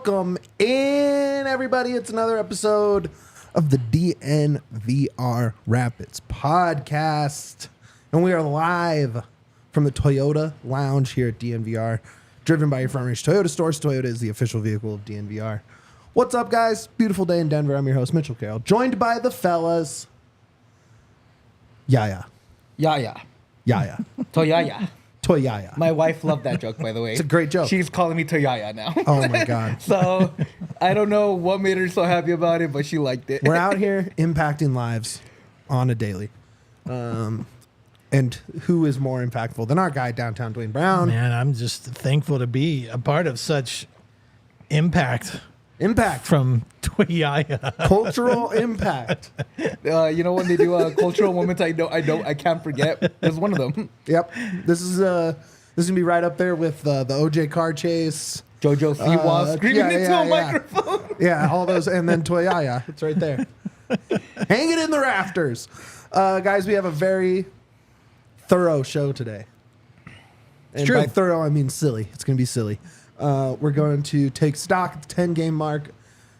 Welcome in, everybody. It's another episode of the DNVR Rapids Podcast. And we are live from the Toyota Lounge here at DNVR, driven by your Front Range Toyota stores. Toyota is the official vehicle of DNVR. What's up, guys? Beautiful day in Denver. I'm your host, Mitchell Carroll, joined by the fellas. Yahir. Toyaya. My wife loved that joke, by the way. It's a great joke. She's calling me Toyaya now. Oh, my God. So, I don't know what made her so happy about it, but she liked it. We're out here impacting lives on a daily. And who is more impactful than our guy downtown, Duane Brown? Man, I'm just thankful to be a part of such impact from Toyaya. Cultural impact. You know when they do cultural moments, I can't forget. There's one of them. Yep. This is gonna be right up there with the OJ car chase. JoJo Siwa screaming into a microphone. Yeah, all those, and then Toyaya. It's right there. Hang it in the rafters. Guys, we have a very thorough show today. And true. by thorough, I mean silly. It's going to be silly. We're going to take stock at the 10-game mark.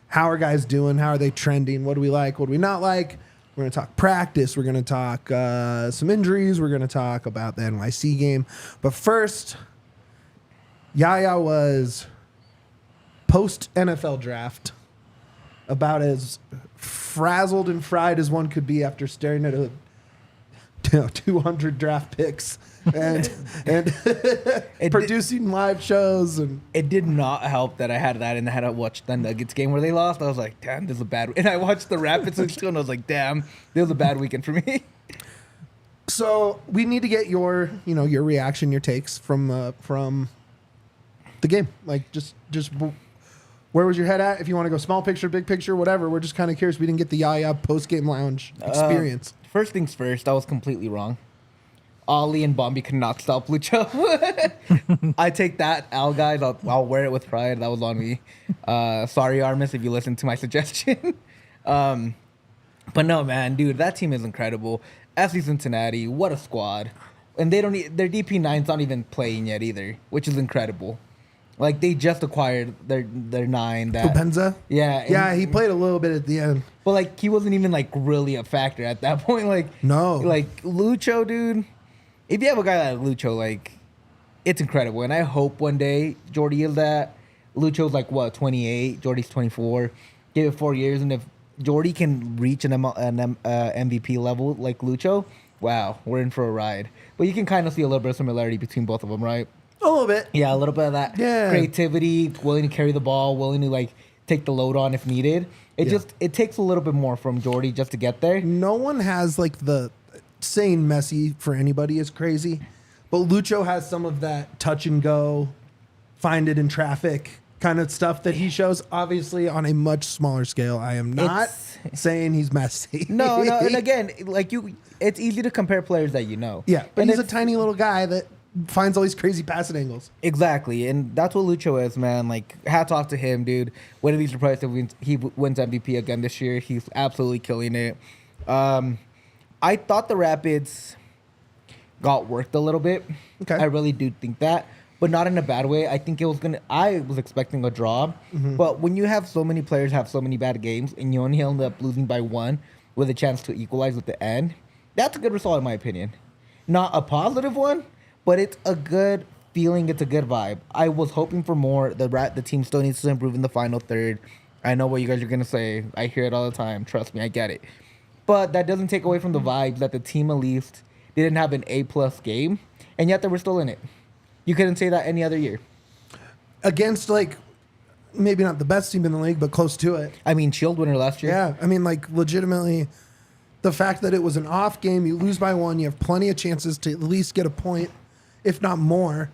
How are guys doing? How are they trending? What do we like? What do we not like? We're going to talk practice. We're going to talk some injuries. We're going to talk about the NYC game. But first, Yahya was post-NFL draft about as frazzled and fried as one could be after staring at 200 draft picks and producing live shows. And it did not help that I had that and I had to watch the Nuggets game where they lost. I was like, damn, this is a bad. And I watched the Rapids and I was like, damn, this was a bad weekend for me. So we need to get your reaction, your takes from the game. Like just where was your head at? If you want to go small picture, big picture, whatever. We're just kind of curious. We didn't get the Yahya post-game lounge experience. First things first, I was completely wrong. Ollie and Bombi could not stop Lucho. I take that, Al guys. I'll wear it with pride. That was on me. Sorry, Armas, if you listened to my suggestion. But no, man, dude, that team is incredible. FC Cincinnati, what a squad. And their DP9's not even playing yet either, which is incredible. Like, they just acquired their 9. Pupenza? Yeah. Yeah, he played a little bit at the end. But, like, he wasn't even, like, really a factor at that point. Like, no. Like, Lucho, dude, if you have a guy like Lucho, like, it's incredible. And I hope one day Jordy is that. Lucho's, like, 28? Jordy's 24. Give it 4 years. And if Jordy can reach an MVP level like Lucho, wow, we're in for a ride. But you can kind of see a little bit of similarity between both of them, right? A little bit. Yeah, a little bit of that creativity, willing to carry the ball, willing to, like, take the load on if needed. It takes a little bit more from Jordy just to get there. No one has, like, the saying Messi for anybody is crazy, but Lucho has some of that touch and go, find it in traffic kind of stuff that he shows, obviously on a much smaller scale. I am not saying he's Messi. No, and again, like it's easy to compare players that you know. Yeah, but he's a tiny little guy that finds all these crazy passing angles. Exactly, and that's what Lucho is, man. Like, hats off to him, dude. Wouldn't be surprised if he wins MVP again this year. He's absolutely killing it. I thought the Rapids got worked a little bit. Okay. I really do think that, but not in a bad way. I think I was expecting a draw, but when you have so many players have so many bad games and you only end up losing by 1 with a chance to equalize at the end, that's a good result in my opinion. Not a positive one, but it's a good feeling. It's a good vibe. I was hoping for more. The team still needs to improve in the final third. I know what you guys are going to say. I hear it all the time. Trust me, I get it. But that doesn't take away from the vibe that the team at least didn't have an A-plus game, and yet they were still in it. You couldn't say that any other year. Against, like, maybe not the best team in the league, but close to it. I mean, Shield winner last year. Yeah, I mean, like, legitimately, the fact that it was an off game, you lose by 1, you have plenty of chances to at least get a point, if not more.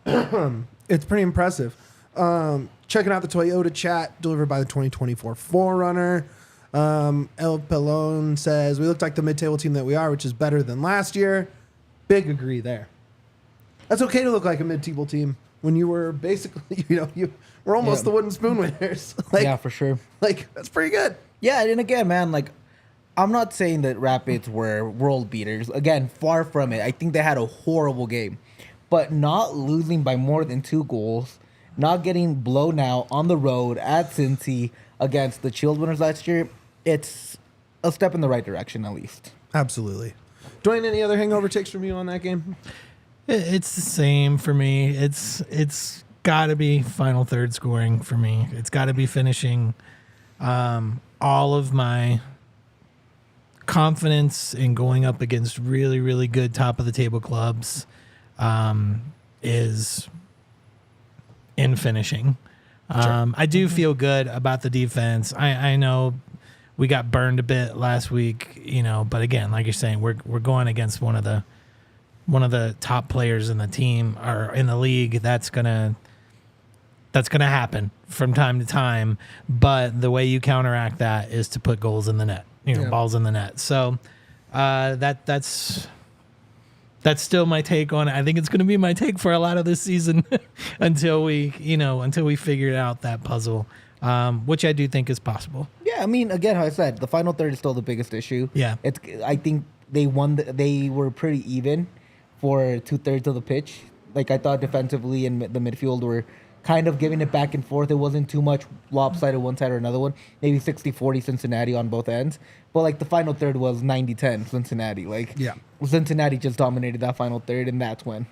It's pretty impressive. Checking out the Toyota chat, delivered by the 2024 4Runner. El Pelon says, we looked like the mid-table team that we are, which is better than last year. Big agree there. That's okay to look like a mid-table team when you were basically, you were almost the wooden spoon winners. Yeah, for sure. Like, that's pretty good. Yeah, and again, man, like, I'm not saying that Rapids were world beaters. Again, far from it. I think they had a horrible game. But not losing by more than 2 goals not getting blown out on the road at Cincy against the Shield winners last year, it's a step in the right direction at least. Absolutely. Duane, any other hangover takes from you on that game? It's the same for me. It's got to be final third scoring for me. It's got to be finishing. All of my confidence in going up against really, really good top of the table clubs is in finishing. Sure. I do feel good about the defense. I know we got burned a bit last week, but again, like you're saying, we're going against one of the top players in the team or in the league. That's gonna happen from time to time. But the way you counteract that is to put goals in the net, balls in the net. So that's still my take on it. I think it's going to be my take for a lot of this season until we figure out that puzzle, which I do think is possible. Yeah, I mean, again, how I said, the final third is still the biggest issue. Yeah. I think they won. They were pretty even for 2/3 of the pitch. Like, I thought defensively and the midfield were kind of giving it back and forth. It wasn't too much lopsided one side or another one. Maybe 60-40 Cincinnati on both ends. But, like, the final third was 90-10 Cincinnati. Like, Yeah. Cincinnati just dominated that final third, and that's when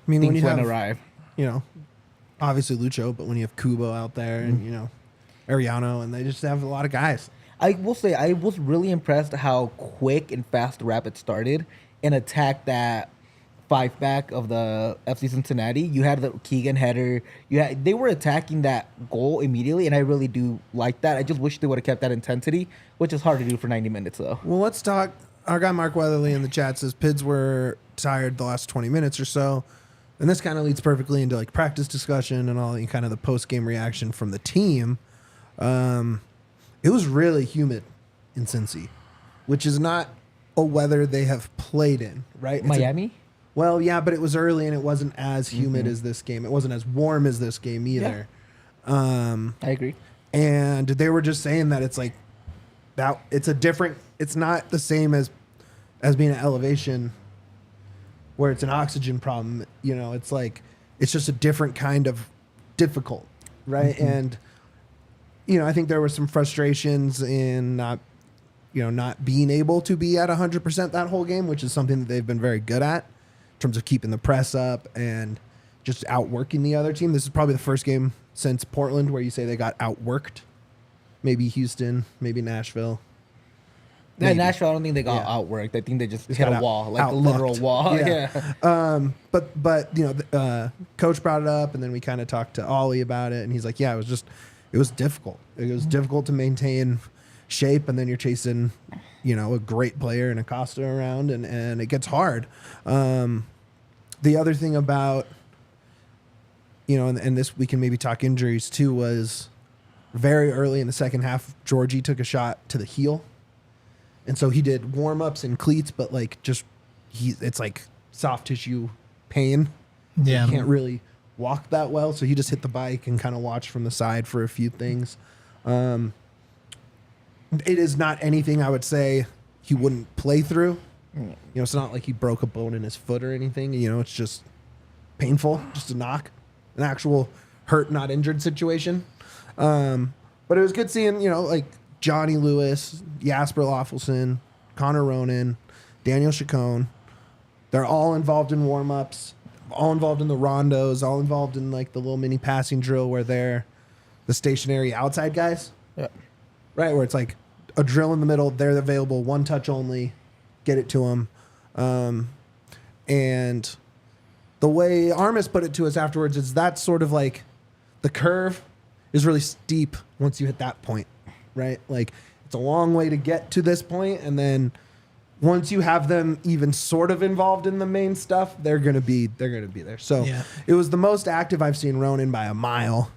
When things you went have, awry. Obviously Lucho, but when you have Kubo out there and, Ariano, and they just have a lot of guys. I will say I was really impressed how quick and fast Rapids started and attacked that 5-back of the FC Cincinnati. You had the Keegan header. They were attacking that goal immediately, and I really do like that. I just wish they would have kept that intensity, which is hard to do for 90 minutes, though. Well, let's talk. Our guy Mark Weatherly in the chat says Pids were tired the last 20 minutes or so. And this kind of leads perfectly into like practice discussion and all kind of the post-game reaction from the team. It was really humid in Cincy, which is not a weather they have played in, right? Miami? Well, yeah, but it was early and it wasn't as humid as this game. It wasn't as warm as this game either. I agree. And they were just saying that it's like that. It's not the same as being an elevation where it's an oxygen problem. It's like it's just a different kind of difficult, right? And I think there were some frustrations in not being able to be at 100% that whole game, which is something that they've been very good at in terms of keeping the press up and just outworking the other team. This is probably the first game since Portland where you say they got outworked. Maybe Houston, maybe Nashville. Yeah, Nashville, I don't think they got outworked. I think they just hit a wall, like a literal wall. Yeah. But Coach brought it up, and then we kind of talked to Ollie about it, and he's like, yeah, it was difficult. It was difficult to maintain shape, and then you're chasing, a great player and Acosta around, and it gets hard. The other thing about, and this we can maybe talk injuries too, was very early in the second half, Georgie took a shot to the heel. And so he did warm-ups and cleats, but it's like soft tissue pain. Yeah. He can't really walk that well, so he just hit the bike and kind of watched from the side for a few things. It is not anything I would say he wouldn't play through. It's not like he broke a bone in his foot or anything. It's just painful, just a knock, an actual hurt, not injured situation. But it was good seeing, Johnny Lewis, Jasper Loffelson, Connor Ronan, Daniel Chacon. They're all involved in warm-ups, all involved in the rondos, all involved in like the little mini passing drill where they're the stationary outside guys. Yeah. Right, where it's like a drill in the middle, they're available, one touch only, get it to them. And the way Armas put it to us afterwards is that's sort of like the curve is really steep once you hit that point. Right? Like it's a long way to get to this point, and then once you have them even sort of involved in the main stuff, they're gonna be there. So It was the most active I've seen Ronan by a mile.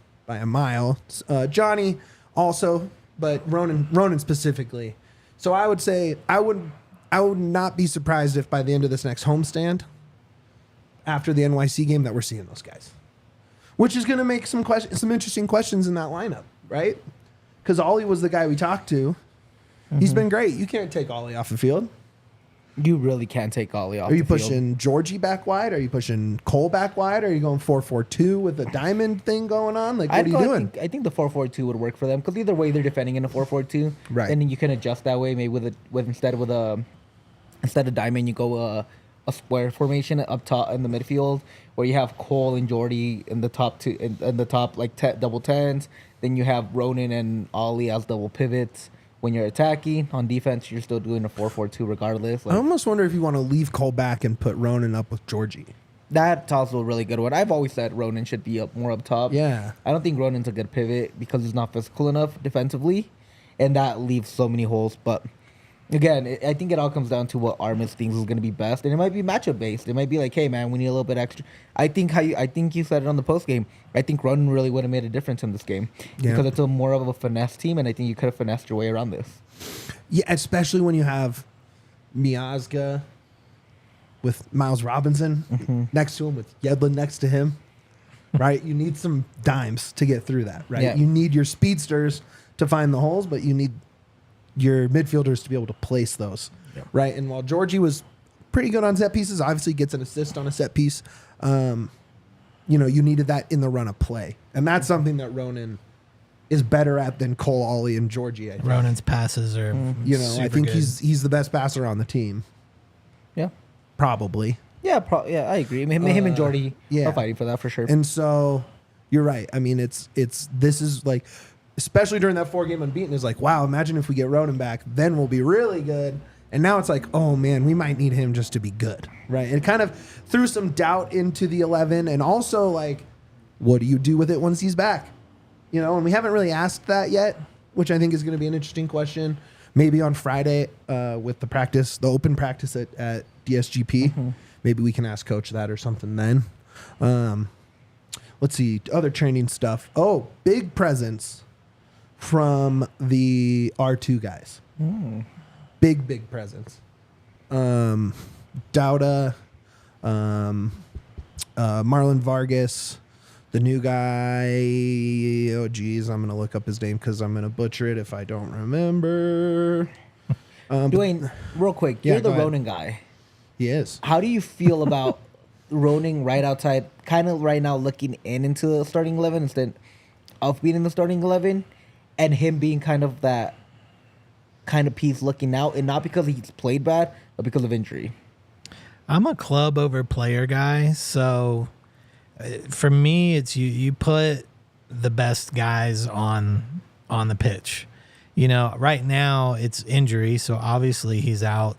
Johnny also, but Ronan specifically. So I would say I would not be surprised if by the end of this next homestand, after the NYC game, that we're seeing those guys, which is gonna make some interesting questions in that lineup, right? Because Ollie was the guy we talked to. He's been great. You can't take Ollie off the field. You really can't take Ollie off. Are you the field. pushing Georgie back wide? Are you pushing Cole back wide? Are you going 4-4-2 with a diamond thing going on? Like, what are you doing? I think the 4-4-2 would work for them because either way they're defending in a 4-4-2. Right. And then you can adjust that way. Maybe instead of diamond, you go a square formation up top in the midfield where you have Cole and Jordy in the top two in the top like double tens. Then you have Ronan and Ollie as double pivots. When you're attacking on defense, you're still doing a 4-4-2 regardless. I almost wonder if you want to leave Cole back and put Ronan up with Georgie. That's also a really good one. I've always said Ronan should be more up top. Yeah. I don't think Ronan's a good pivot because he's not physical enough defensively, and that leaves so many holes. But again, I think it all comes down to what Armas thinks is going to be best, and it might be matchup based. It might be like, hey man, we need a little bit extra. I think you said it on the post game. I think Ronan really would have made a difference in this game because it's a more of a finesse team, and I think you could have finessed your way around this. Yeah, especially when you have Miazga with Miles Robinson next to him, with Yedlin next to him, right? You need some dimes to get through that, right? Yeah. You need your speedsters to find the holes, but you need your midfielders to be able to place those, right? And while Georgie was pretty good on set pieces, obviously gets an assist on a set piece, you needed that in the run of play. And that's something that Ronan is better at than Cole, Ollie, and Georgie, I think. Ronan's passes are I think good. he's the best passer on the team, Yeah. probably. Yeah, I agree. I mean, him and Jordy yeah. are fighting for that for sure. And so you're right. I mean, this is like, especially during that 4-game unbeaten, is like, wow, imagine if we get Ronan back, then we'll be really good. And now it's like, oh man, we might need him just to be good, right? And kind of threw some doubt into the 11, and also like, what do you do with it once he's back? And we haven't really asked that yet, which I think is going to be an interesting question. Maybe on Friday with the open practice at DSGP, maybe we can ask Coach that or something then. Let's see, other training stuff. Oh, big presence from the R2 guys. Big presence. Dauda, Marlon Vargas, the new guy. Oh, geez, I'm going to look up his name because I'm going to butcher it if I don't remember. Duane, real quick, Yeah, you're the go ahead. Ronan guy. He is. How do you feel about Ronan right outside, kind of right now looking into the starting 11 instead of being in the starting 11, and him being kind of that kind of piece looking out, and not because he's played bad, but because of injury? I'm a club over player guy, so for me, it's you put the best guys on the pitch. Right now it's injury, so obviously he's out.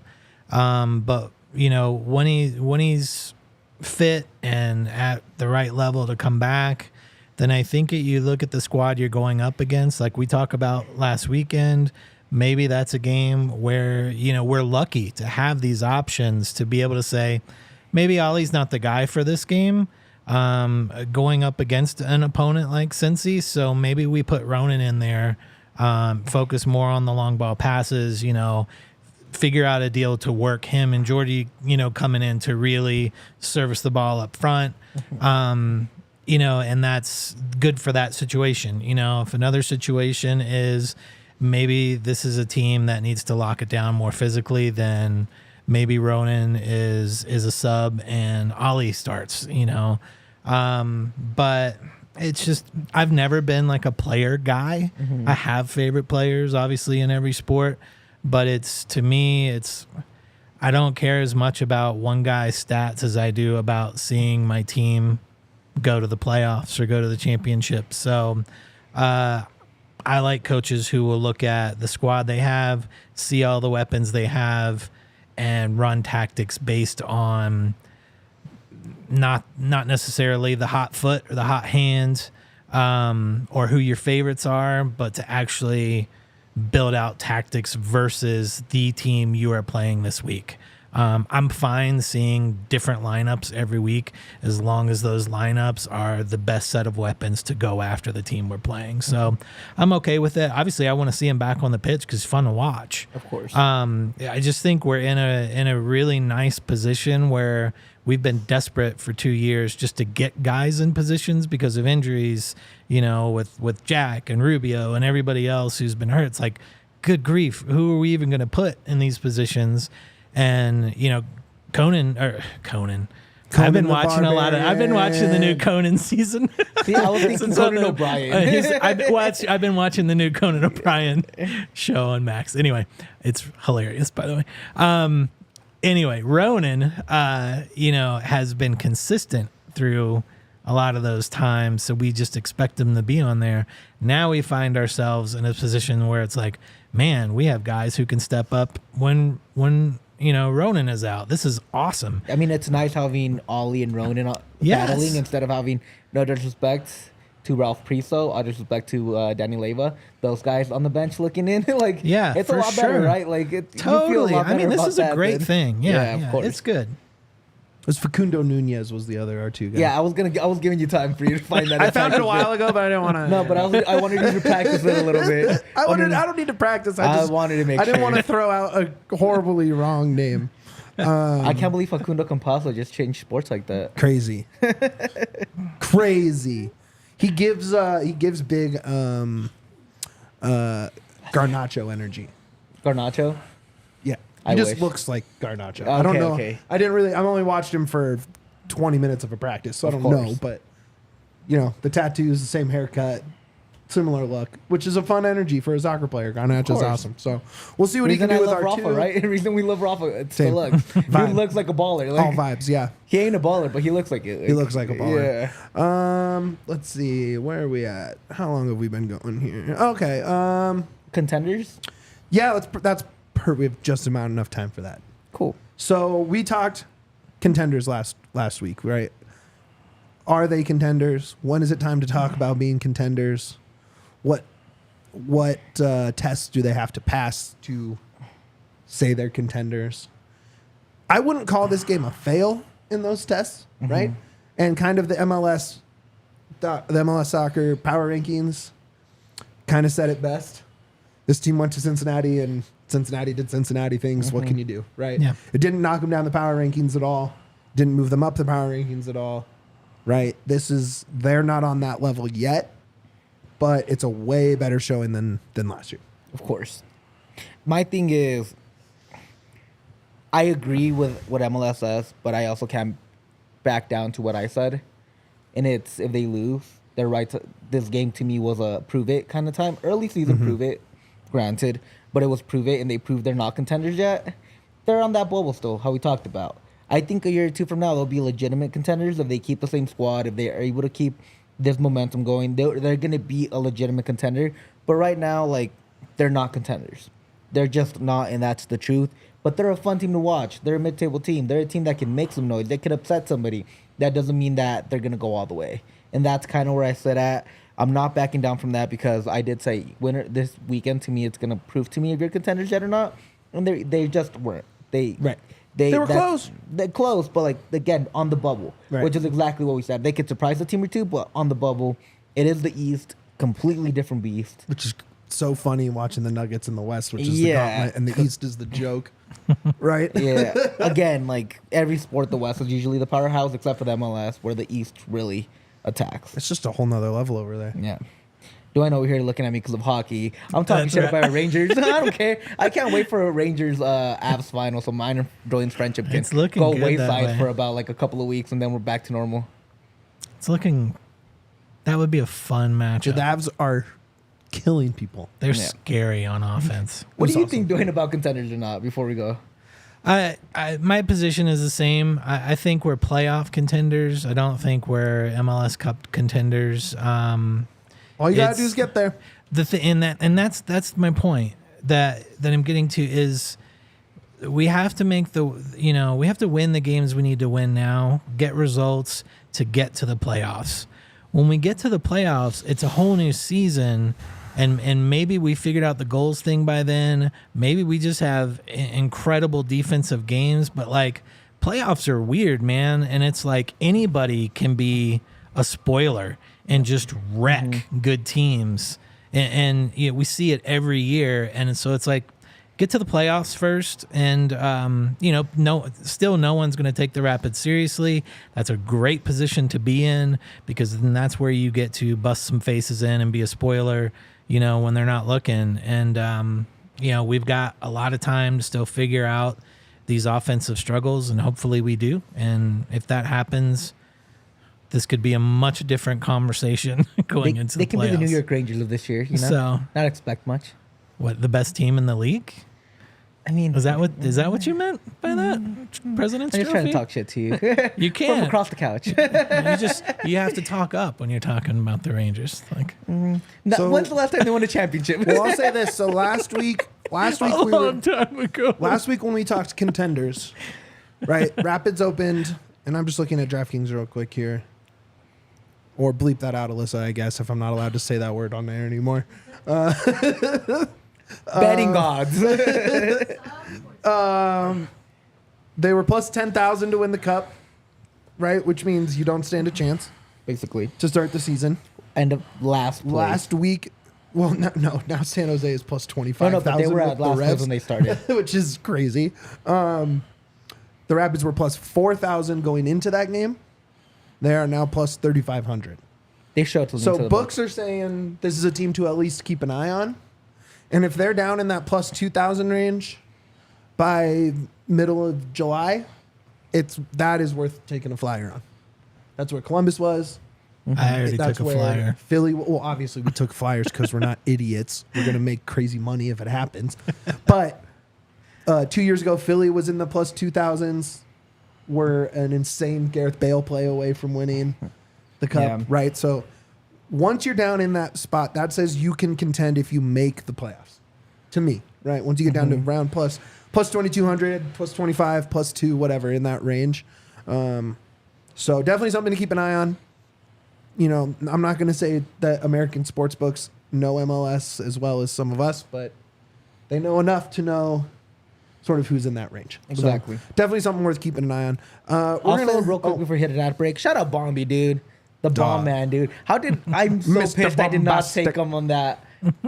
But when he's fit and at the right level to come back, then I think you look at the squad you're going up against, like we talked about last weekend. Maybe that's a game where, we're lucky to have these options to be able to say, maybe Ollie's not the guy for this game, going up against an opponent like Cincy. So maybe we put Ronan in there, focus more on the long ball passes, figure out a deal to work him and Jordy, coming in to really service the ball up front. And that's good for that situation. If another situation is maybe this is a team that needs to lock it down more physically, then maybe Ronan is a sub and Ollie starts, but it's just, I've never been like a player guy. I have favorite players obviously in every sport, but to me, I don't care as much about one guy's stats as I do about seeing my team go to the playoffs or go to the championship. So, I like coaches who will look at the squad they have, see all the weapons they have, and run tactics based on not necessarily the hot foot or the hot hands, or who your favorites are, but to actually build out tactics versus the team you are playing this week. I'm fine seeing different lineups every week as long as those lineups are the best set of weapons to go after the team we're playing. So I'm okay with it. Obviously, I want to see him back on the pitch because it's fun to watch. Of course. I just think we're in a really nice position where we've been desperate for 2 years just to get guys in positions because of injuries, with Jack and Rubio and everybody else who's been hurt. It's like, good grief, who are we even going to put in these positions? And Conan. I've been the watching a lot of. I've been watching the new Barbarian. Conan season. See, I was thinking Conan O'Brien. I've been watching the new Conan O'Brien show on Max. Anyway, it's hilarious, by the way. Anyway, Ronan, has been consistent through a lot of those times, so we just expect him to be on there. Now we find ourselves in a position where it's like, man, we have guys who can step up when Ronan is out. This is awesome. I mean, it's nice having Ollie and Ronan battling instead of having, no disrespect to Ralph Priso, all disrespect to Danny Leyva, those guys on the bench looking in. It's a lot better, right? Like, you feel a Totally. lot better This about is a that great thing. Yeah, of course. it's good. It was Facundo Nunez was the other R2 guy. Yeah, I was giving you time for you to find that. I found it a while ago, but I didn't want to. No, but I wanted you to practice it a little bit. I don't need to practice. I wanted to make I didn't sure. want to throw out a horribly wrong name. I can't believe Facundo Campazzo just changed sports like that. Crazy. Crazy. He gives big Garnacho energy. Garnacho? Yeah. I He just wish. looks like Garnacho. I don't know. Okay. I've only watched him for 20 minutes of a practice, so I Of don't know. course. But, the tattoos, the same haircut, similar look, which is a fun energy for a soccer player. Garnacho's course. awesome. So we'll see what he can do with love R2. Rafa, right? The reason we love Rafa, it's the Same. look. He Vibe. looks like a baller. All vibes, yeah. He ain't a baller, but he looks like it. He looks like a baller. Yeah. Let's see. Where are we at? How long have we been going here? Okay. Contenders? Yeah, we have just about enough time for that. Cool. So we talked contenders last week, right? Are they contenders? When is it time to talk about being contenders? What tests do they have to pass to say they're contenders? I wouldn't call this game a fail in those tests, right? And kind of the MLS soccer power rankings kind of said it best. This team went to Cincinnati and Cincinnati did Cincinnati things. What can you do, right? Yeah. It didn't knock them down the power rankings at all. Didn't move them up the power rankings at all, right? They're not on that level yet, but it's a way better showing than last year. Of course. My thing is, I agree with what MLS says, but I also can't back down to what I said. And it's, if they lose, they're right to, this game to me was a prove it kind of time. Early season prove it, granted, but it was prove it, and they proved they're not contenders yet. They're on that bubble still, how we talked about. I think a year or two from now, they'll be legitimate contenders if they keep the same squad, if they are able to keep this momentum going. They're going to be a legitimate contender. But right now, they're not contenders. They're just not, and that's the truth. But they're a fun team to watch. They're a mid-table team. They're a team that can make some noise. They could upset somebody. That doesn't mean that they're going to go all the way. And that's kind of where I sit at. I'm not backing down from that because I did say winner this weekend, to me, it's going to prove to me if you're contenders yet or not. And they just weren't. They were close. They're close, but again, on the bubble, which is exactly what we said. They could surprise a team or two, but on the bubble, it is the East, completely different beast. Which is so funny watching the Nuggets in the West, which is the gauntlet, and the East is the joke, right? Yeah. Again, every sport, the West is usually the powerhouse, except for the MLS, where the East really attacks. It's just a whole nother level over there. Yeah. Duane over here looking at me because of hockey. I'm talking shit about Rangers. I don't care. I can't wait for a Rangers Avs final so mine and Duane's friendship can It's looking go good that wayside way. for about a couple of weeks, and then we're back to normal. It's looking. That would be a fun matchup. The Avs are killing people. They're Yeah. scary on offense. What do you awesome. think, Duane, about contenders or not, before we go? My position is the same. I think we're playoff contenders. I don't think we're MLS Cup contenders. All you gotta do is get there. That's my point that I'm getting to is we have to make we have to win the games we need to win now, get results to get to the playoffs. When we get to the playoffs, it's a whole new season. And maybe we figured out the goals thing by then. Maybe we just have incredible defensive games. But playoffs are weird, man. And it's anybody can be a spoiler and just wreck good teams. And we see it every year. And so it's get to the playoffs first. And, no one's going to take the Rapids seriously. That's a great position to be in because then that's where you get to bust some faces in and be a spoiler, when they're not looking. And, we've got a lot of time to still figure out these offensive struggles, and hopefully we do. And if that happens, this could be a much different conversation going into the playoffs. They can be the New York Rangers of this year, you know? So, not expect much. What, the best team in the league? I mean, Is that what you meant by that? President's I'm just Trophy? trying to talk shit to you. You can't. From across the couch. You have to talk up when you're talking about the Rangers. Like, So- When's the last time they won a championship? Well, I'll say this. So last week a long time ago. last week when we talked Contenders, right? Rapids opened, and I'm just looking at DraftKings real quick here. Or bleep that out, Alyssa, I guess, if I'm not allowed to say that word on there anymore. Betting gods. They were plus 10,000 to win the cup, right? Which means you don't stand a chance Basically. to start the season. End of last place. Last week, well, no, now San Jose is plus 25,000. No, but they were with at the last place Revs, when they started. which is crazy. The Rapids were plus 4,000 going into that game. They are now plus 3,500. They showed something to So the books are saying this is a team to at least keep an eye on. And if they're down in that plus 2,000 range by middle of July, that is worth taking a flyer on. That's where Columbus was. I already That's took a where flyer. Philly. Well, obviously we took flyers because we're not idiots. We're gonna make crazy money if it happens. But 2 years ago, Philly was in the plus 2,000s. We're an insane Gareth Bale play away from winning the cup, Yeah. right? So once you're down in that spot, that says you can contend if you make the playoffs. To me, right? Once you get down to round plus 2,200, plus 25, plus 2, whatever in that range. So definitely something to keep an eye on. You know, I'm not going to say that American sports books know MLS as well as some of us, but they know enough to know sort of who's in that range. Exactly. So definitely something worth keeping an eye on. Also, real quick before we hit that break, shout out Bombi, dude. The bomb man, dude. I'm so Mr. pissed I did not Bombastic. take him on that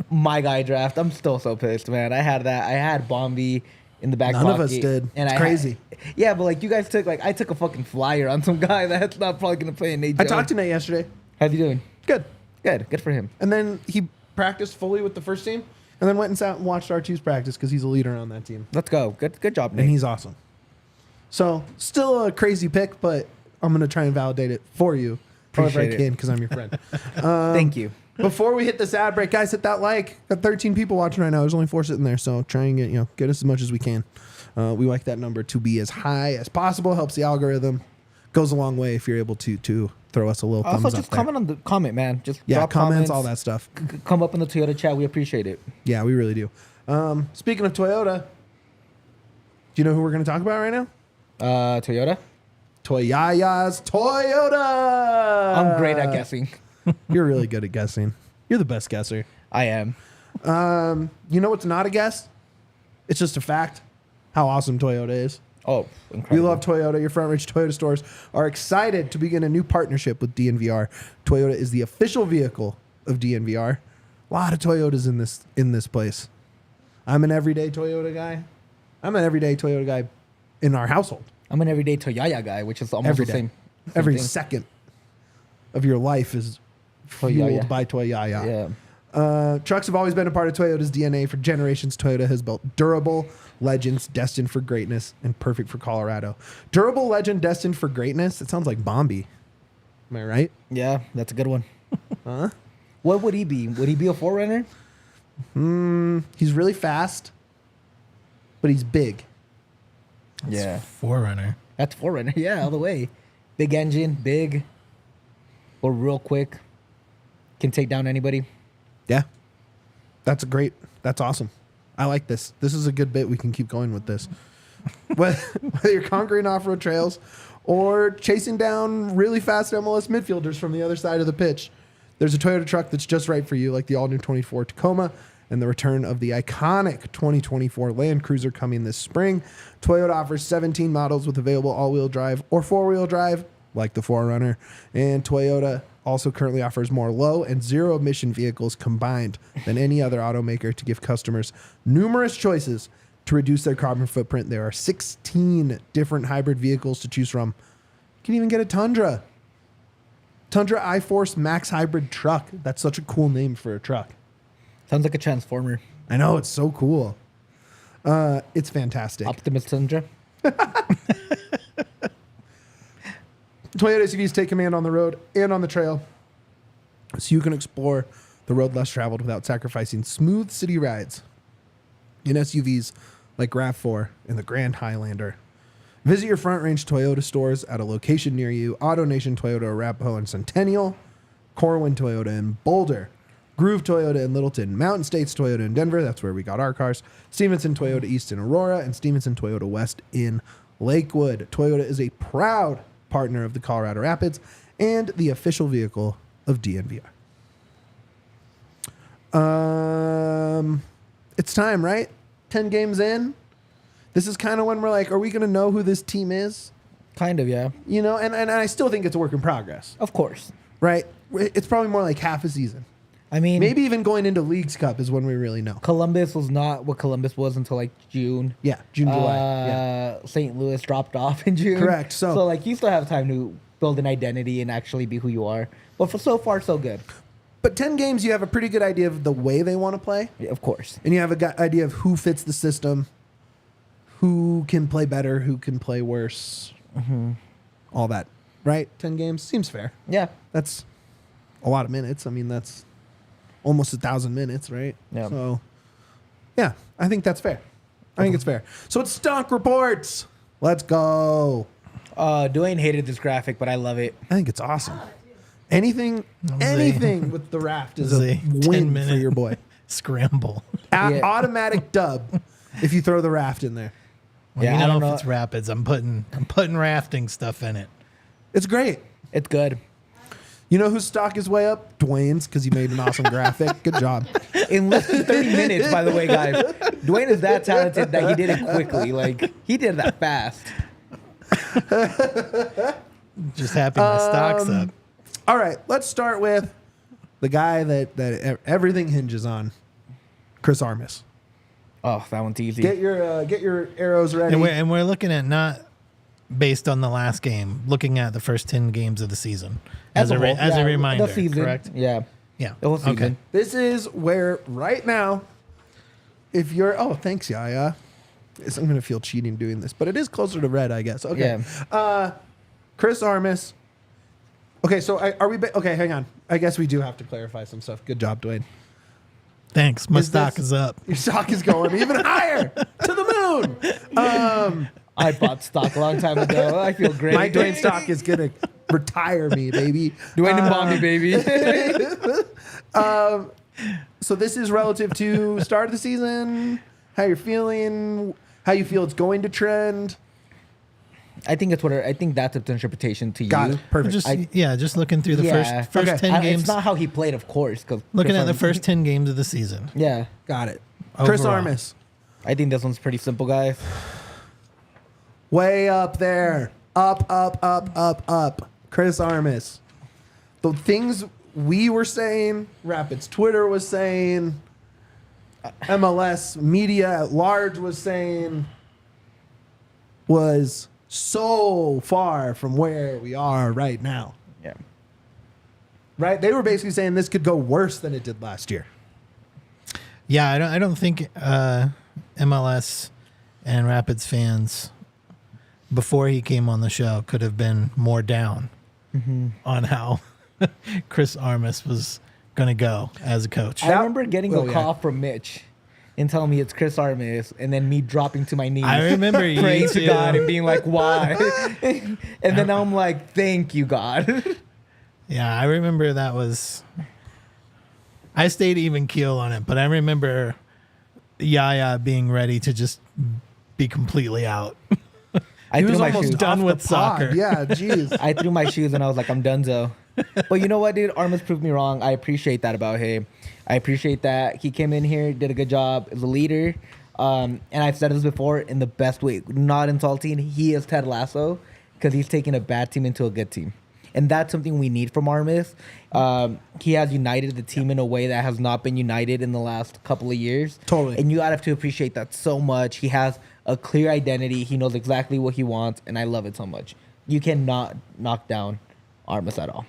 My Guy draft. I'm still so pissed, man. I had Bombi in the back None pocket. of us did. And It's crazy. Yeah, but like you guys took, like I took a fucking flyer on some guy that's not probably going to play in Nate I Jones. talked to Nate yesterday. How's he doing? Good. Good for him. And then he practiced fully with the first team and then went and sat and watched R2's practice because he's a leader on that team. Let's go. Good job, And Nate. he's awesome. So still a crazy pick, but I'm going to try and validate it for you. However I Appreciate it. can because I'm your friend. Thank you. Before we hit this ad break, guys, hit that like. Got 13 people watching right now. There's only 4 sitting there, so try and get us as much as we can. We like that number to be as high as possible. Helps the algorithm. Goes a long way if you're able to throw us a little thumbs Also, up just there. comment on the comment, man. Just Yeah, drop comments, all that stuff. Come up in the Toyota chat. We appreciate it. Yeah, we really do. Speaking of Toyota, do you know who we're going to talk about right now? Toyota. Toyaya's Toyota. I'm great at guessing. You're really good at guessing. You're the best guesser. I am. You know what's not a guess? It's just a fact. How awesome Toyota is. Oh, We incredible. love Toyota. Your Front Ridge Toyota stores are excited to begin a new partnership with DNVR. Toyota is the official vehicle of DNVR. A lot of Toyotas in this place. I'm an everyday Toyota guy. I'm an everyday Toyota guy in our household. I'm an everyday Toyaya guy, which is almost Every the day. same. Every thing. second of your life is Toyaya. fueled by Toyaya. Yeah. Trucks have always been a part of Toyota's DNA for generations. Toyota has built durable legends destined for greatness and perfect for Colorado. Durable legend destined for greatness. It sounds like Bombi. Am I right? Yeah, that's a good one. Huh? What would he be? Would he be a forerunner? He's really fast, but he's big. Yeah. Forerunner. That's forerunner. Yeah, all the way. Big engine, big, or real quick. Can take down anybody. Yeah. That's awesome. I like this. This is a good bit. We can keep going with this. Whether you're conquering off-road trails or chasing down really fast MLS midfielders from the other side of the pitch, there's a Toyota truck that's just right for you, like the all-new 24 Tacoma and the return of the iconic 2024 Land Cruiser coming this spring. Toyota offers 17 models with available all-wheel drive or four-wheel drive, like the 4Runner. And Toyota also currently offers more low and zero emission vehicles combined than any other automaker to give customers numerous choices to reduce their carbon footprint. There are 16 different hybrid vehicles to choose from. You can even get a Tundra iForce Max Hybrid truck. That's such a cool name for a truck. Sounds like a transformer. I know, it's so cool. It's fantastic. Optimus Tundra. Toyota SUVs take command on the road and on the trail, so you can explore the road less traveled without sacrificing smooth city rides in SUVs like RAV4 and the Grand Highlander. Visit your Front Range Toyota stores at a location near you. AutoNation Toyota Arapahoe and Centennial, Corwin Toyota in Boulder, Groove Toyota in Littleton, Mountain States Toyota in Denver, that's where we got our cars, Stevenson Toyota East in Aurora, and Stevenson Toyota West in Lakewood. Toyota is a proud partner of the Colorado Rapids and the official vehicle of DNVR. It's time, right? 10 games in. This is kind of when we're like, are we going to know who this team is? Kind of, yeah. You know, and I still think it's a work in progress, Of course. right? It's probably more like half a season. I mean, Maybe even going into Leagues Cup is when we really know. Columbus was not what Columbus was until like June. Yeah, June, July. Yeah. St. Louis dropped off in June. Correct, so- like you still have time to build an identity and actually be who you are. But for so far, so good. But 10 games, you have a pretty good idea of the way they want to play. Yeah, of course. And you have an idea of who fits the system, who can play better, who can play worse. All that, right? 10 games seems fair. Yeah. That's a lot of minutes. I mean, that's almost 1,000 minutes, right? Yeah. So, yeah, I think that's fair. I think it's fair. So it's Stunk Reports. Let's go. Duane hated this graphic, but I love it. I think it's awesome. Anything with the raft is a 10 win for minute your boy. Scramble. Yeah. Automatic dub if you throw the raft in there. Well, Yeah, you I know don't if know. it's Rapids, I'm putting rafting stuff in it. It's great. It's good. You know whose stock is way up? Duane's, because he made an awesome graphic. Good job. In less than 30 minutes, by the way, guys. Duane is that talented that he did it quickly. Like, he did that fast. Just happy my stock's up. All right, let's start with the guy that everything hinges on, Chris Armas. Oh, that one's easy. Get your arrows ready. And we're looking at not based on the last game, looking at the first 10 games of the season as a reminder, the season. correct? Yeah. Yeah. The whole season. Okay. This is where right now, if you're thanks, Yaya. I'm gonna feel cheating doing this, but it is closer to red, I guess. Okay. Yeah. Chris Armas. Okay, so are we? Okay, hang on. I guess we do have to clarify some stuff. Good job, Duane. Thanks. My Is stock this- is up. Your stock is going even higher to the moon. I bought stock a long time ago. I feel great. My Duane stock is gonna retire me, baby. Duane and Bombi, baby. So this is relative to start of the season. How you're feeling? How you feel it's going to trend? I think that's its interpretation to Got you. it. Perfect. Just looking through the Yeah. first Okay. 10 games. It's not how he played, of course. Looking at the first 10 games of the season. Yeah. Got it. Chris Overall. Armas, I think this one's pretty simple, guys. way up there. Up. Chris Armas. The things we were saying, Rapids Twitter was saying, MLS media at large was saying, was so far from where we are right now. Yeah. Right? They were basically saying this could go worse than it did last year. Yeah, I don't think MLS and Rapids fans before he came on the show could have been more down on how Chris Armas was going to go as a coach. I remember getting Oh, a yeah. call from Mitch and telling me it's Chris Armas, and then me dropping to my knees. I remember you praying to too. God and being like, why? And then I'm like, thank you, God. Yeah, I remember that was. I stayed even keel on it, but I remember Yaya being ready to just be completely out. I He threw was my almost shoes. done off with the pod. soccer. Yeah, jeez. I threw my shoes and I was like, I'm donezo. But you know what, dude? Armas proved me wrong. I appreciate that about him. I appreciate that he came in here, did a good job as a leader. And I've said this before in the best way, not insulting. He is Ted Lasso because he's taking a bad team into a good team. And that's something we need from Armas. He has united the team in a way that has not been united in the last couple of years. Totally. And you got to appreciate that so much. He has a clear identity. He knows exactly what he wants, and I love it so much. You cannot knock down Armas at all.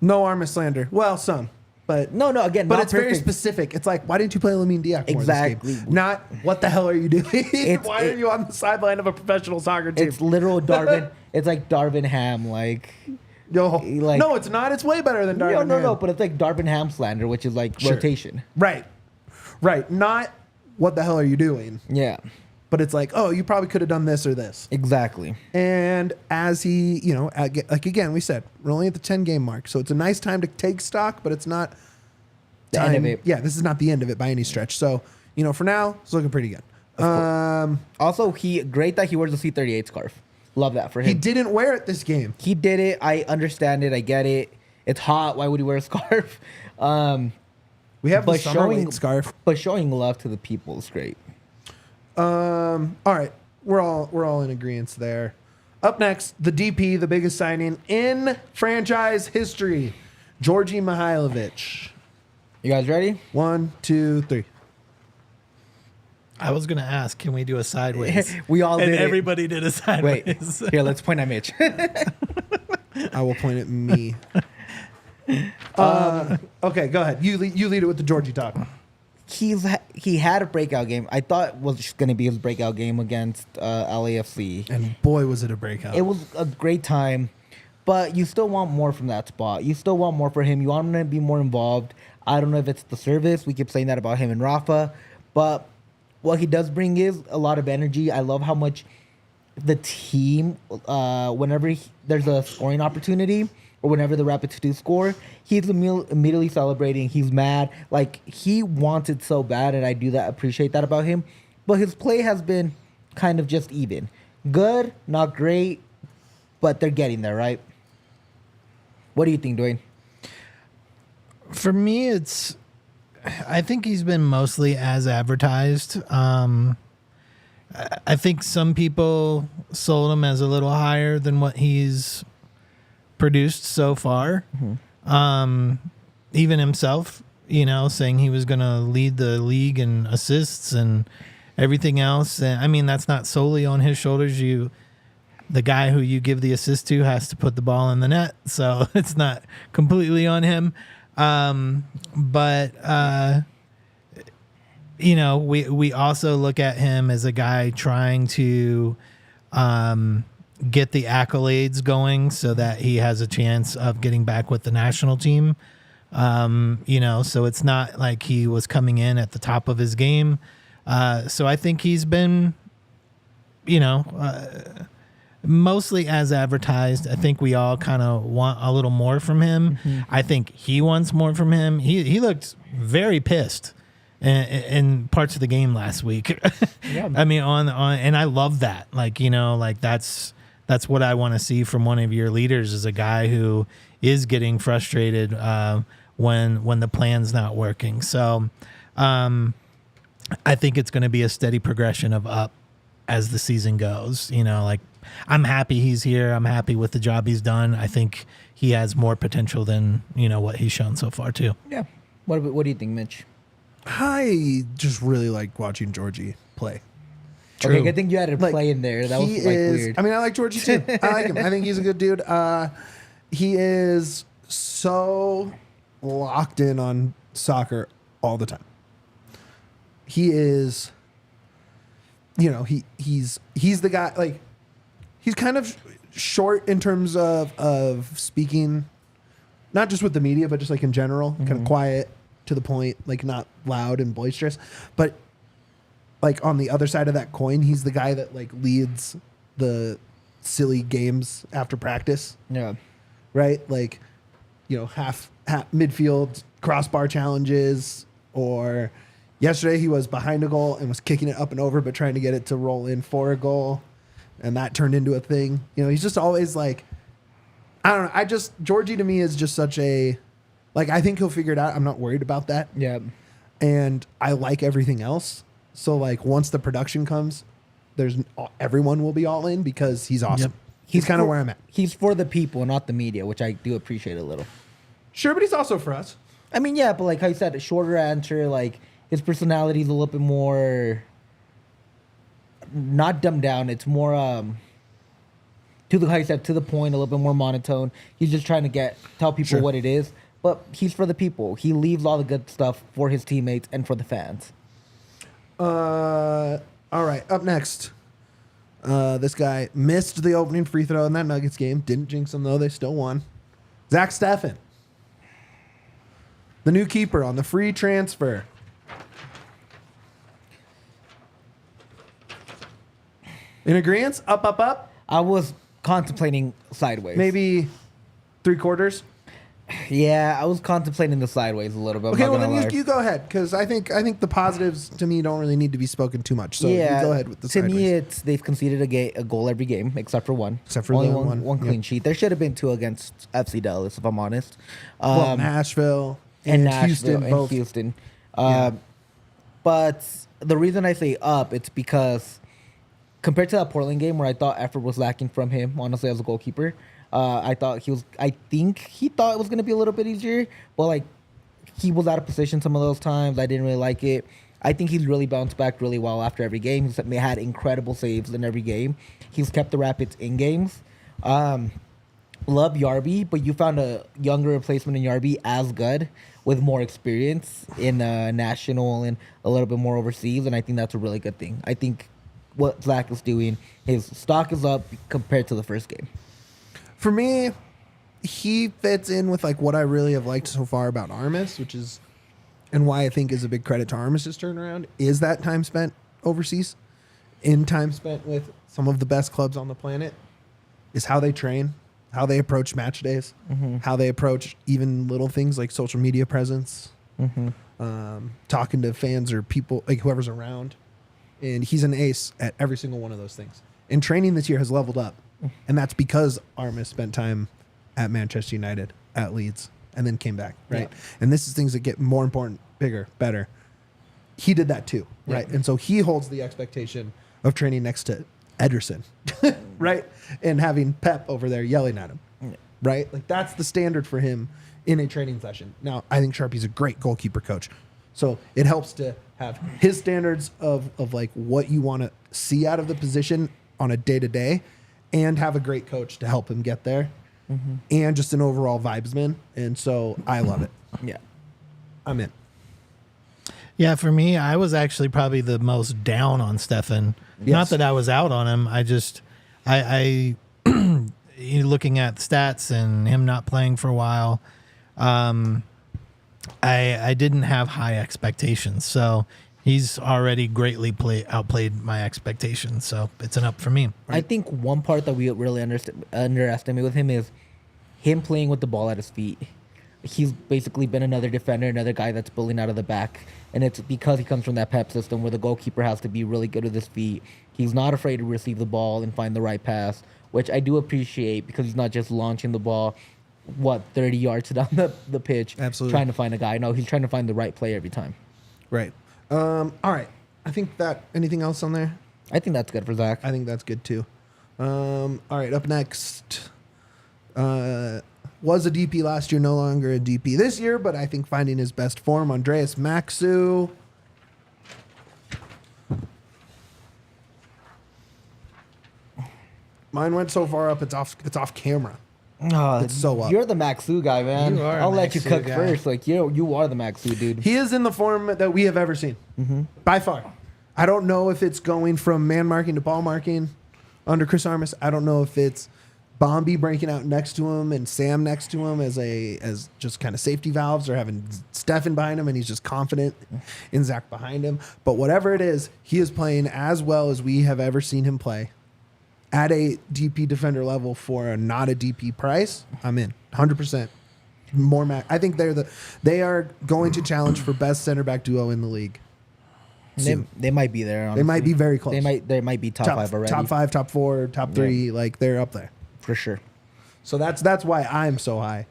No Armas slander. Well, some. But No, again, but not it's very perfect. specific. It's like, why didn't you play Lamine Diack more Exactly. this game? Not what the hell are you doing? Why are you on the sideline of a professional soccer team? It's literal Darvin. It's like Darvin Ham, like. No, like- no, it's not. It's way better than Darvin. No, Ham. but it's like Darvin Ham slander, which is like rotation. Right. Not what the hell are you doing? Yeah, But it's like, oh, you probably could have done this or this. exactly. And as he, like again, we said, we're only at the 10-game mark. So it's a nice time to take stock, but it's not The end of it. Yeah, this is not the end of it by any stretch. So, for now, it's looking pretty good. Also, great that he wears the C38 scarf. Love that for him. He didn't wear it this game. He did it. I understand it. I get it. It's hot. Why would he wear a scarf? We have the But summer weight scarf. But showing love to the people is great. All right, we're all in agreement there. Up next, the DP, the biggest signing in franchise history, Georgi Mihailovic. You guys ready? 1, 2, 3. I was gonna ask, can we do a sideways? We all and did it. everybody did a Wait, sideways. here, let's point at Mitch. I will point at me. Okay, go ahead. You lead it with the Georgie talk. He had a breakout game. I thought it was just going to be his breakout game against LAFC. And boy, was it a breakout. It was a great time, but you still want more from that spot. You still want more for him. You want him to be more involved. I don't know if it's the service. We keep saying that about him and Rafa, but what he does bring is a lot of energy. I love how much the team, whenever there's a scoring opportunity or whenever the Rapids do score, he's immediately celebrating. He's mad. Like, he wants it so bad, and I do appreciate that about him. But his play has been kind of just even. Good, not great, but they're getting there, right? What do you think, Duane? For me, I think he's been mostly as advertised. I think some people sold him as a little higher than what he's produced so far. Even himself, saying he was going to lead the league in assists and everything else. And I mean, that's not solely on his shoulders. The guy who you give the assist to has to put the ball in the net, so it's not completely on him. But we also look at him as a guy trying to get the accolades going so that he has a chance of getting back with the national team. So it's not like he was coming in at the top of his game. So I think he's been, mostly as advertised. I think we all kind of want a little more from him. I think he wants more from him. He looked very pissed in parts of the game last week. Yeah. I mean, on and I love that. That's what I want to see from one of your leaders, is a guy who is getting frustrated when the plan's not working. So I think it's going to be a steady progression of up as the season goes. I'm happy he's here. I'm happy with the job he's done. I think he has more potential than what he's shown so far too. Yeah. What do you think, Mitch? I just really like watching Georgie play. True. Okay, I think you had a play in there. That was weird. I mean, I like Georgie too. I like him. I think he's a good dude. He is so locked in on soccer all the time. He is, he's the guy. Like, he's kind of short in terms of speaking, not just with the media, but just like in general, kind of quiet, to the point, like not loud and boisterous. But like on the other side of that coin, he's the guy that like leads the silly games after practice. Yeah. Right? Like, half midfield crossbar challenges, or yesterday he was behind a goal and was kicking it up and over, but trying to get it to roll in for a goal. And that turned into a thing. He's just always like, I don't know. Georgie to me is just such a, like, I think he'll figure it out. I'm not worried about that. Yeah. And I like everything else. So like once the production comes, everyone will be all in because he's awesome. Yep. He's kind of where I'm at. He's for the people, not the media, which I do appreciate a little. Sure, but he's also for us. I mean, yeah, but like how you said, a shorter answer, like his personality is a little bit more, not dumbed down. It's more, how you said, to the point, a little bit more monotone. He's just trying to tell people what it is. but he's for the people. He leaves all the good stuff for his teammates and for the fans. All right, up next. This guy missed the opening free throw in that Nuggets game. Didn't jinx them, though. They still won. Zach Steffen, the new keeper on the free transfer. In agreement? Up, up, up? I was contemplating sideways. Maybe 3/4? Yeah, I was contemplating the sideways a little bit. Okay, well, then you go ahead, because I think the positives, to me, don't really need to be spoken too much. So yeah, you go ahead with the to sideways. me, it's they've conceded a goal every game, except for one. Except for only the one clean Yep. sheet. There should have been 2 against FC Dallas, if I'm honest. Well, Nashville and Houston, and both. Houston. Yeah. But the reason I say up, it's because compared to that Portland game where I thought effort was lacking from him, honestly, as a goalkeeper, I think he thought it was going to be a little bit easier, but like he was out of position some of those times. I didn't really like it. I think he's really bounced back really well after every game. He's had incredible saves in every game. He's kept the Rapids in games. Love Yarby, but you found a younger replacement in Yarby as good with more experience in national and a little bit more overseas, and I think that's a really good thing. I think what Zach is doing, his stock is up compared to the first game. For me, he fits in with like what I really have liked so far about Armas, which is, and why I think is a big credit to Armas' turnaround, is that time spent overseas, in time spent with some of the best clubs on the planet, is how they train, how they approach match days, how they approach even little things like social media presence, talking to fans or people, like whoever's around. And he's an ace at every single one of those things. And training this year has leveled up. And that's because Armas spent time at Manchester United, at Leeds, and then came back, right? Yeah. And this is things that get more important, bigger, better. He did that too, right? And so he holds the expectation of training next to Ederson, right? And having Pep over there yelling at him, right? Like that's the standard for him in a training session. Now, I think Sharpie's a great goalkeeper coach. So it helps to have his standards of like what you want to see out of the position on a day-to-day, and have a great coach to help him get there, and just an overall vibesman. And so I love it. Yeah. I'm in. Yeah, for me, I was actually probably the most down on Stefan. Yes. Not that I was out on him. I looking at stats and him not playing for a while, I didn't have high expectations. So he's already greatly outplayed my expectations. So it's an up for me. I think one part that we really underestimate with him is him playing with the ball at his feet. He's basically been another defender, another guy that's building out of the back. And it's because he comes from that Pep system where the goalkeeper has to be really good with his feet. He's not afraid to receive the ball and find the right pass, which I do appreciate because he's not just launching the ball, 30 yards down the pitch, Absolutely, trying to find a guy. No, he's trying to find the right play every time. Right. All right. I think that, anything else on there? I think that's good for Zach. I think that's good too. All right. Up next, was a DP last year, no longer a DP this year, but I think finding his best form, Andreas Maxu. Mine went so far up, it's off camera. Oh, It's so up. You're the Maxu guy, man. You are I'll a let you Maxu cook guy. first. Like you are the Maxu dude. He is in the form that we have ever seen, by far. I don't know if it's going from man marking to ball marking under Chris Armas. I don't know if it's Bombi breaking out next to him and Sam next to him as just kind of safety valves, or having Stefan behind him and he's just confident in Zach behind him. But whatever it is, he is playing as well as we have ever seen him play at a DP defender level for not a DP price. I'm in 100%. More I think they are going to challenge for best center back duo in the league. They might be there. Honestly. They might be very close. They might be top 5 already. Top 5, top 4, top 3. Like they're up there for sure. So that's why I'm so high.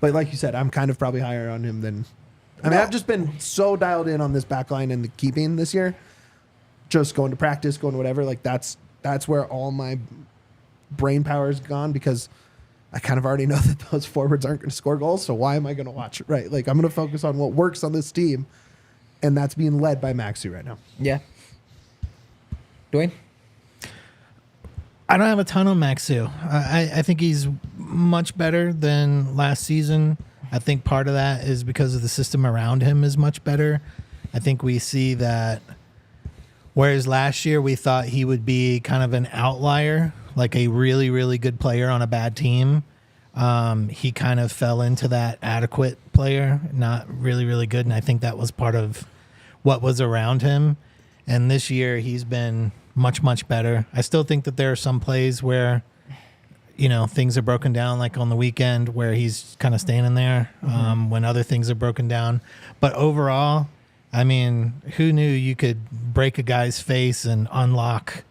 But like you said, I'm kind of probably higher on him than. I mean, I've just been so dialed in on this back line and the keeping this year. Just going to practice, going to whatever. Like that's where all my brain power is gone, because I kind of already know that those forwards aren't going to score goals. So why am I going to watch it? Right? Like I'm going to focus on what works on this team, and that's being led by Maxi right now. Yeah. Duane? I don't have a ton on Maxu. I think he's much better than last season. I think part of that is because of the system around him is much better. I think we see that whereas last year we thought he would be kind of an outlier, like a really, really good player on a bad team. He kind of fell into that adequate player, not really, really good. And I think that was part of what was around him. And this year he's been much, much better. I still think that there are some plays where, things are broken down, like on the weekend where he's kind of standing there when other things are broken down. But overall, I mean, who knew you could break a guy's face and unlock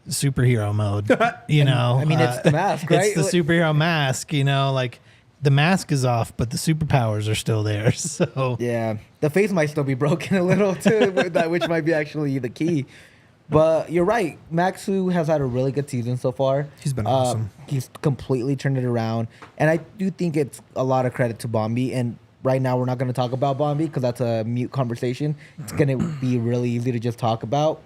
superhero mode? I mean, it's the mask, right? It's the superhero mask, like the mask is off, but the superpowers are still there. So yeah, the face might still be broken a little too, which might be actually the key. But you're right. Maxu has had a really good season so far. He's been awesome. He's completely turned it around. And I do think it's a lot of credit to Bombi. And right now we're not going to talk about Bombi because that's a mute conversation. It's going to be really easy to just talk about.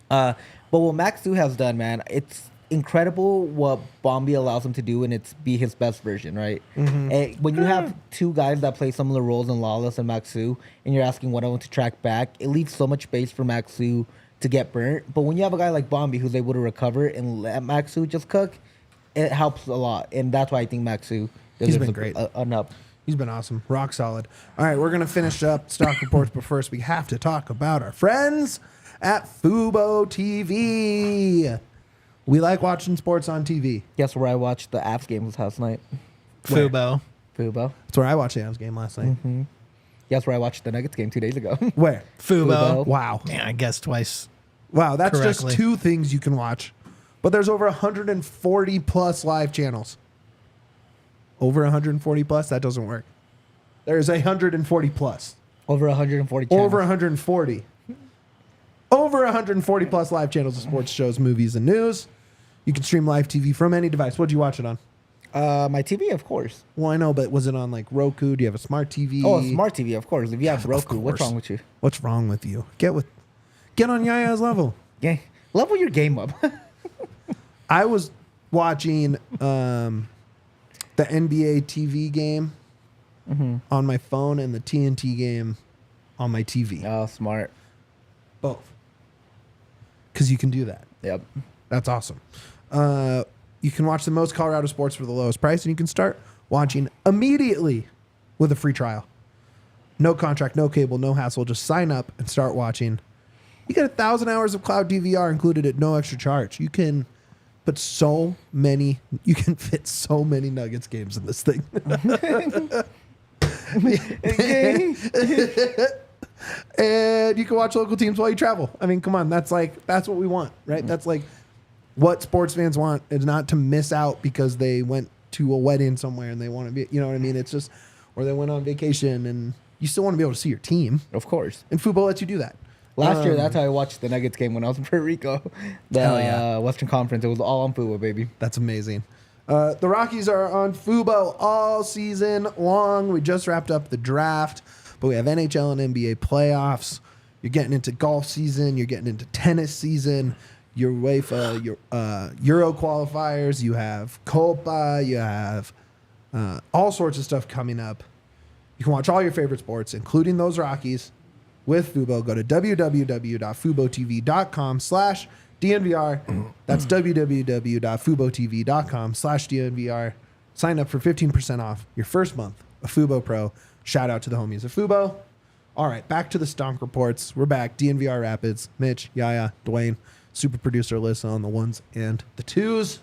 But what Maxu has done, man, it's incredible what Bombi allows him to do, and it's be his best version, right? And when you have two guys that play similar roles in Lawless and Maxu, and you're asking one of them to track back, it leaves so much space for Maxu to get burnt. But when you have a guy like Bombi who's able to recover and let Maxu just cook, it helps a lot. And that's why I think Maxu He's been great. An up. He's been awesome. Rock solid. All right, we're going to finish up stock reports, but first we have to talk about our friends at Fubo TV. We like watching sports on TV. Guess where I watched the Avs game was last night? Fubo. That's where I watched the Avs game last night. Guess where I watched the Nuggets game 2 days ago? Where? Fubo. Wow. Yeah, I guess twice. Wow, that's correctly. just two things you can watch. But there's over 140 plus live channels. Over 140 plus? That doesn't work. There's 140 plus. Over 140 channels. Over 140. Over 140 plus live channels of sports shows, movies, and news. You can stream live TV from any device. What'd you watch it on? My TV, of course. Well, I know, but was it on like Roku? Do you have a smart TV? Oh, a smart TV, of course. If you have Roku, what's wrong with you? What's wrong with you? Get on Yaya's level. Yeah, level your game up. I was watching the NBA TV game on my phone and the TNT game on my TV. Oh, smart. Both. Because you can do that. Yep. That's awesome. You can watch the most Colorado sports for the lowest price, and you can start watching immediately with a free trial. No contract, no cable, no hassle. Just sign up and start watching. You get 1,000 hours of cloud DVR included at no extra charge. You can fit so many Nuggets games in this thing. And you can watch local teams while you travel. I mean, come on, that's what we want, right? That's like what sports fans want, is not to miss out because they went to a wedding somewhere and they want to be, you know what I mean? It's just, or they went on vacation and you still want to be able to see your team. Of course. And Fubo lets you do that. Last year, that's how I watched the Nuggets game when I was in Puerto Rico. The Western Conference. It was all on Fubo, baby. That's amazing. The Rockies are on Fubo all season long. We just wrapped up the draft, but we have NHL and NBA playoffs. You're getting into golf season. You're getting into tennis season. Your UEFA, your Euro qualifiers. You have Copa. You have all sorts of stuff coming up. You can watch all your favorite sports, including those Rockies, with Fubo. Go to www.fubotv.com/DNVR. That's www.fubotv.com/DNVR. Sign up for 15% off your first month of Fubo Pro. Shout out to the homies at Fubo. All right, back to the Stonk Reports. We're back. DNVR Rapids. Mitch, Yaya, Duane, super producer Alyssa on the ones and the twos.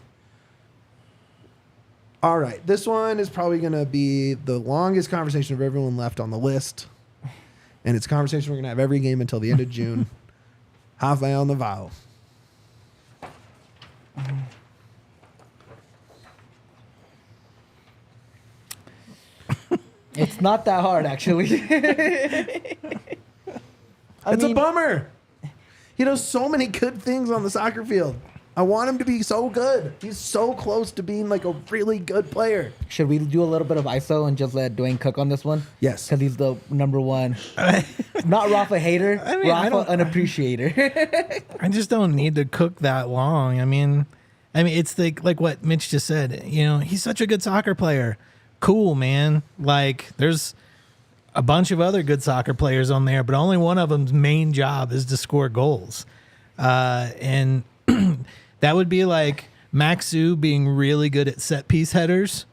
All right, this one is probably going to be the longest conversation of everyone left on the list. And it's a conversation we're going to have every game until the end of June. Rafael Navarro. It's not that hard, actually. It's a bummer. He does so many good things on the soccer field. I want him to be so good. He's so close to being like a really good player. Should we do a little bit of ISO and just let Duane cook on this one? Yes. Because he's the number one. Not Rafa hater, I mean, Rafa an appreciator. I just don't need to cook that long. I mean, it's like what Mitch just said. You know, he's such a good soccer player, cool, man. Like, there's a bunch of other good soccer players on there, but only one of them's main job is to score goals. And that would be like Maxu being really good at set piece headers,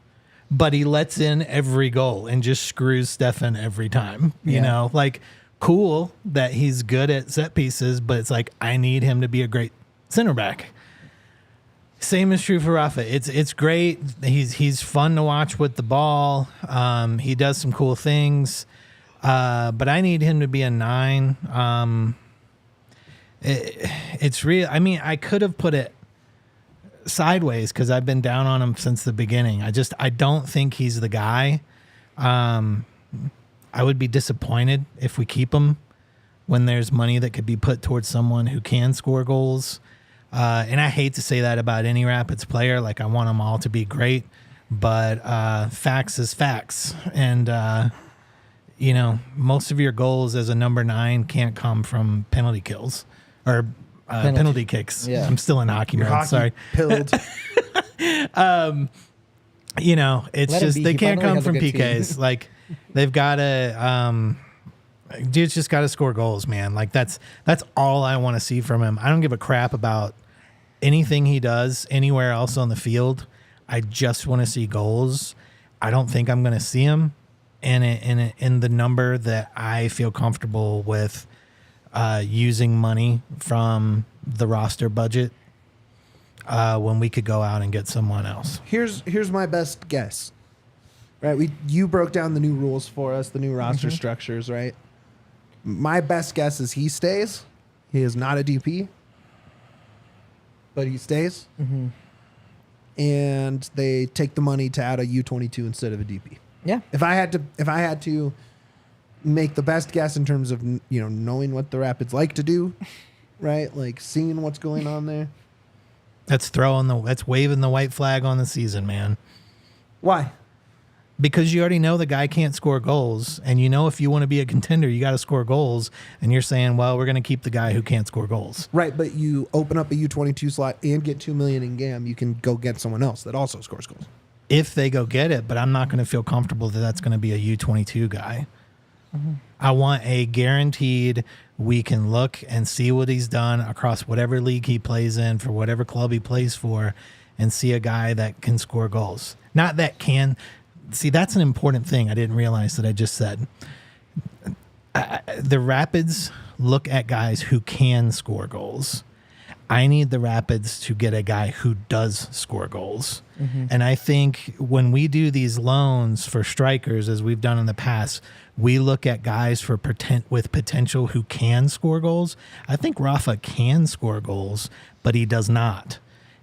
but he lets in every goal and just screws Stefan every time. You know, like, cool that he's good at set pieces, but it's like, I need him to be a great center back. Same is true for Rafa. It's great. He's fun to watch with the ball. He does some cool things, but I need him to be a 9. It's real. I mean, I could have put it sideways because I've been down on him since the beginning. I don't think he's the guy. I would be disappointed if we keep him when there's money that could be put towards someone who can score goals. And I hate to say that about any Rapids player. Like, I want them all to be great, but facts is facts. And, you know, most of your goals as a number 9 can't come from penalty kills or penalty kicks. Yeah. I'm still in hockey mode. Sorry. Pilled. You know, it's just they can't come from PKs. Like, they've got to dude's just got to score goals, man. Like, that's all I want to see from him. I don't give a crap about anything he does anywhere else on the field. I just want to see goals. I don't think I'm going to see him in the number that I feel comfortable with using money from the roster budget when we could go out and get someone else. Here's my best guess. Right, you broke down the new rules for us, the new roster structures, right? My best guess is he stays. He is not a DP, but he stays. And they take the money to add a U22 instead of a DP. Yeah. If I had to make the best guess in terms of, you know, knowing what the Rapids like to do, right? Like, seeing what's going on there. That's waving the white flag on the season, man. Why? Because you already know the guy can't score goals, and you know if you want to be a contender, you got to score goals, and you're saying, well, we're going to keep the guy who can't score goals. Right, but you open up a U22 slot and get $2 million in GAM, you can go get someone else that also scores goals. If they go get it, but I'm not going to feel comfortable that that's going to be a U22 guy. I want a guaranteed, we can look and see what he's done across whatever league he plays in for whatever club he plays for and see a guy that can score goals. Not that can... See, that's an important thing I didn't realize that I just said. The Rapids look at guys who can score goals. I need the Rapids to get a guy who does score goals. And I think when we do these loans for strikers, as we've done in the past, we look at guys with potential who can score goals. I think Rafa can score goals, but he does not.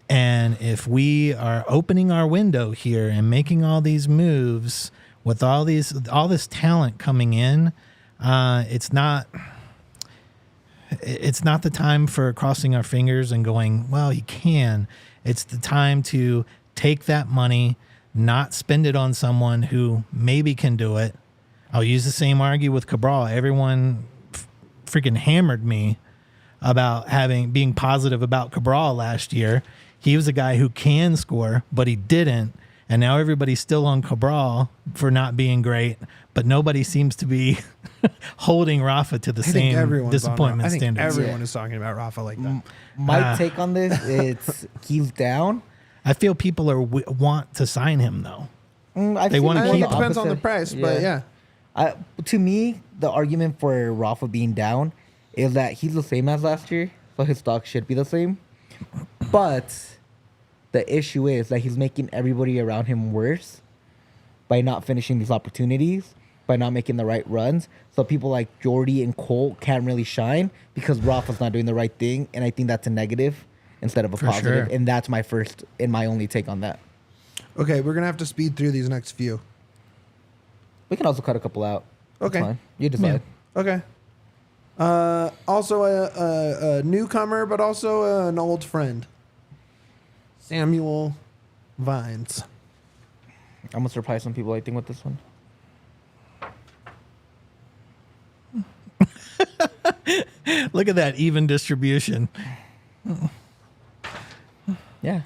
And if we are opening our window here and making all these moves with all this talent coming in, it's not the time for crossing our fingers and going, well, he can. It's the time to take that money, not spend it on someone who maybe can do it. I'll use the same argument with Cabral. Everyone freaking hammered me about being positive about Cabral last year. He was a guy who can score, but he didn't. And now everybody's still on Cabral for not being great, but nobody seems to be holding Rafa to the same disappointment standards. Everyone is talking about Rafa like that. My take on this, it's he's down. I feel people want to sign him, though. They want to keep him. It depends on the price, but yeah. To me, the argument for Rafa being down is that he's the same as last year, so his stock should be the same. But the issue is that he's making everybody around him worse by not finishing these opportunities, by not making the right runs. So people like Jordy and Cole can't really shine because Rafa's not doing the right thing. And I think that's a negative instead of a positive. Sure. And that's my first and my only take on that. Okay, we're going to have to speed through these next few. We can also cut a couple out. Okay. That's fine. You decide. Yeah. Okay. Also a newcomer, but also an old friend. Samuel Vines. I'm going to surprise some people, I think, with this one. Look at that even distribution. Yeah.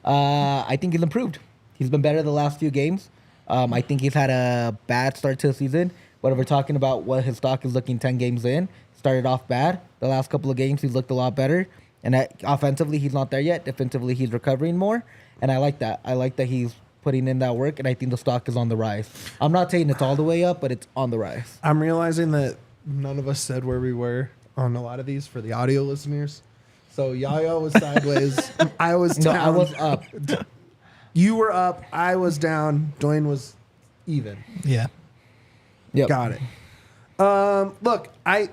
I think he's improved. He's been better the last few games. I think he's had a bad start to the season. But if we're talking about what his stock is looking 10 games in, started off bad. The last couple of games, he's looked a lot better. And offensively, he's not there yet. Defensively, he's recovering more. And I like that. I like that he's putting in that work, and I think the stock is on the rise. I'm not saying it's all the way up, but it's on the rise. I'm realizing that none of us said where we were on a lot of these for the audio listeners. So Yahya was sideways. I was down. No, I was up. You were up. I was down. Duane was even. Yeah. Yep. Got it. Look, I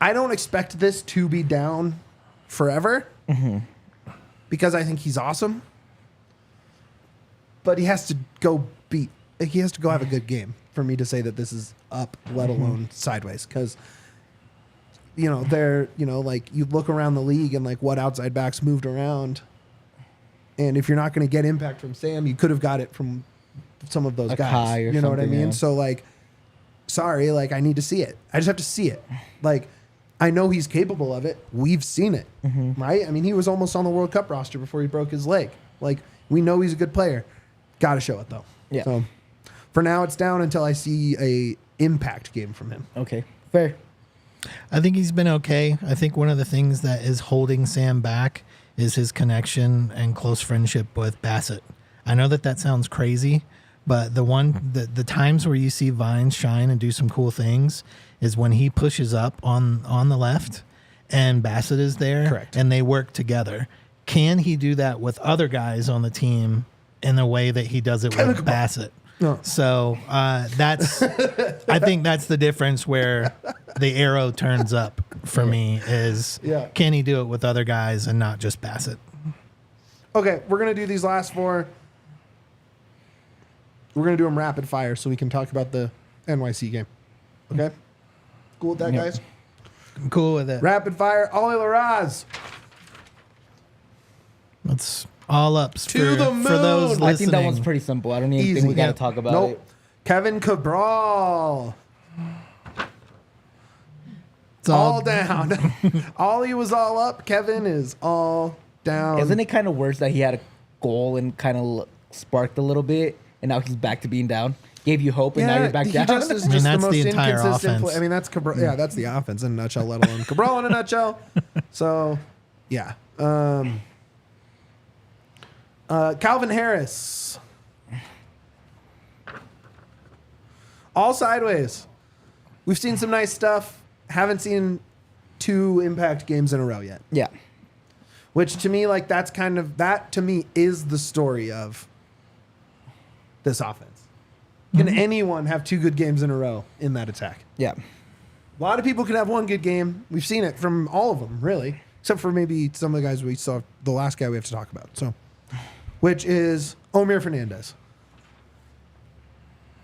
don't expect this to be down forever because I think he's awesome. But he has to go have a good game for me to say that this is up, let alone sideways. Because, you look around the league and like what outside backs moved around. And if you're not going to get impact from Sam, you could have got it from some of those guys. You know what I mean? Yeah. So like, sorry, like I need to see it. I just have to see it. Like, I know he's capable of it. We've seen it, right? I mean, he was almost on the World Cup roster before he broke his leg. Like, we know he's a good player. Got to show it though. Yeah. So for now, it's down until I see a impact game from him. Okay. Fair. I think he's been okay. I think one of the things that is holding Sam back is his connection and close friendship with Bassett. I know that sounds crazy, but the times where you see Vines shine and do some cool things is when he pushes up on the left and Bassett is there. Correct. And they work together. Can he do that with other guys on the team in the way that he does it with Bassett? No. So that's I think that's the difference where the arrow turns up for me is can he do it with other guys and not just Bassett? Okay, we're going to do these last four. We're going to do them rapid fire so we can talk about the NYC game. Okay? Cool with that, guys? I'm cool with it. Rapid fire, Ollie Larraz. That's all ups To the moon. for those listening. I think that one's pretty simple. I don't even think we got to talk about it. Kevin Cabral. It's all down. Ollie was all up. Kevin is all down. Isn't it kind of worse that he had a goal and kind of sparked a little bit, and now he's back to being down? Gave you hope, and now you're back down. Just is just that's the most the entire inconsistent offense. I mean, that's Cabral. Yeah, that's the offense in a nutshell, let alone Cabral in a nutshell. So, yeah. Calvin Harris. All sideways. We've seen some nice stuff. Haven't seen 2 impact games in a row yet. Yeah. Which to me, like, that to me is the story of this offense. Can anyone have 2 good games in a row in that attack? Yeah. A lot of people can have 1 good game. We've seen it from all of them, really. Except for maybe some of the guys we saw, the last guy we have to talk about. So, which is Omir Fernandez.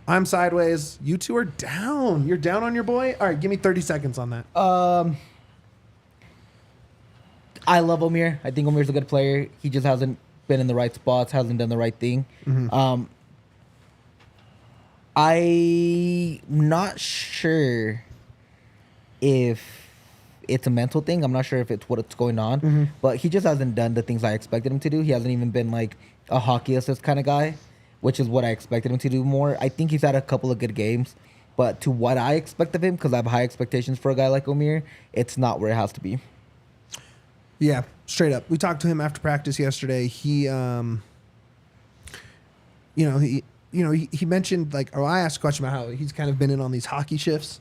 I'm sideways. You 2 are down. You're down on your boy? All right, give me 30 seconds on that. I love Omir. I think Omir's a good player. He just hasn't been in the right spots, hasn't done the right thing. I'm not sure if it's a mental thing. I'm not sure if it's what's going on. But he just hasn't done the things I expected him to do. He hasn't even been like a hockey assist kind of guy, which is what I expected him to do more. I think he's had a couple of good games. But to what I expect of him, because I have high expectations for a guy like Omir, it's not where it has to be. Yeah, straight up. We talked to him after practice yesterday. He mentioned, like, or I asked a question about how he's kind of been in on these hockey shifts,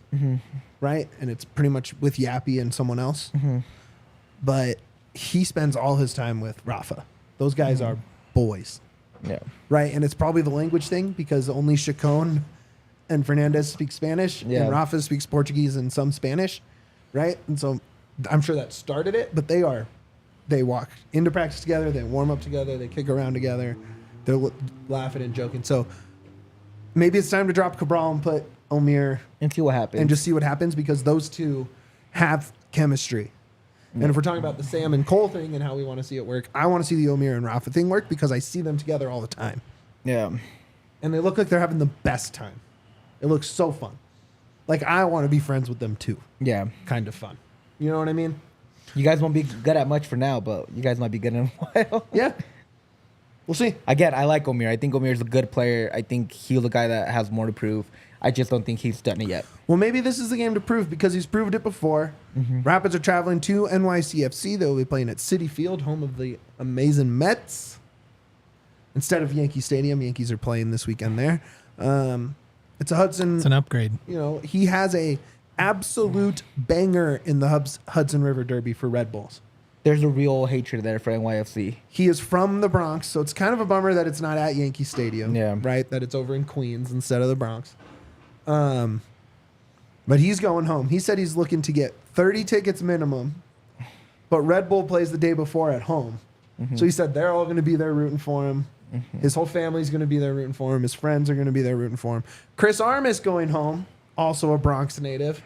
right? And it's pretty much with Yappy and someone else. But he spends all his time with Rafa. Those guys are boys. Yeah. Right? And it's probably the language thing because only Chacon and Fernandez speak Spanish and Rafa speaks Portuguese and some Spanish, right? And so I'm sure that started it, but they walk into practice together, they warm up together, they kick around together, they're laughing and joking. So maybe it's time to drop Cabral and put Omir and see what happens. And just see what happens because those two have chemistry. And if we're talking about the Sam and Cole thing and how we want to see it work, I want to see the Omir and Rafa thing work because I see them together all the time. Yeah. And they look like they're having the best time. It looks so fun. Like, I want to be friends with them too. Yeah. Kind of fun. You know what I mean? You guys won't be good at much for now, but you guys might be good in a while. Yeah. We'll see. Again, I like Omir. I think Omir is a good player. I think he's a guy that has more to prove. I just don't think he's done it yet. Well, maybe this is the game to prove because he's proved it before. Rapids are traveling to NYCFC. They will be playing at Citi Field, home of the amazing Mets. Instead of Yankee Stadium, Yankees are playing this weekend there. It's a Hudson. It's an upgrade. You know, he has a absolute banger in the Hudson River Derby for Red Bulls. There's a real hatred there for NYFC. He is from the Bronx, so it's kind of a bummer that it's not at Yankee Stadium. Yeah. Right? That it's over in Queens instead of the Bronx. But he's going home. He said he's looking to get 30 tickets minimum, but Red Bull plays the day before at home. So he said they're all going to be there rooting for him. His whole family's going to be there rooting for him. His friends are going to be there rooting for him. Chris Armas going home, also a Bronx native.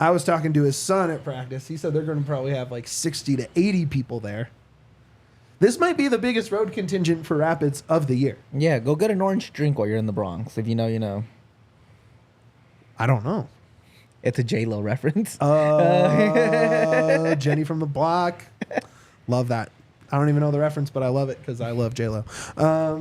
I was talking to his son at practice. He said they're going to probably have like 60 to 80 people there. This might be the biggest road contingent for Rapids of the year. Yeah, go get an orange drink while you're in the Bronx. If you know, you know. I don't know. It's a J-Lo reference. Jenny from the Block. Love that. I don't even know the reference, but I love it because I love J-Lo.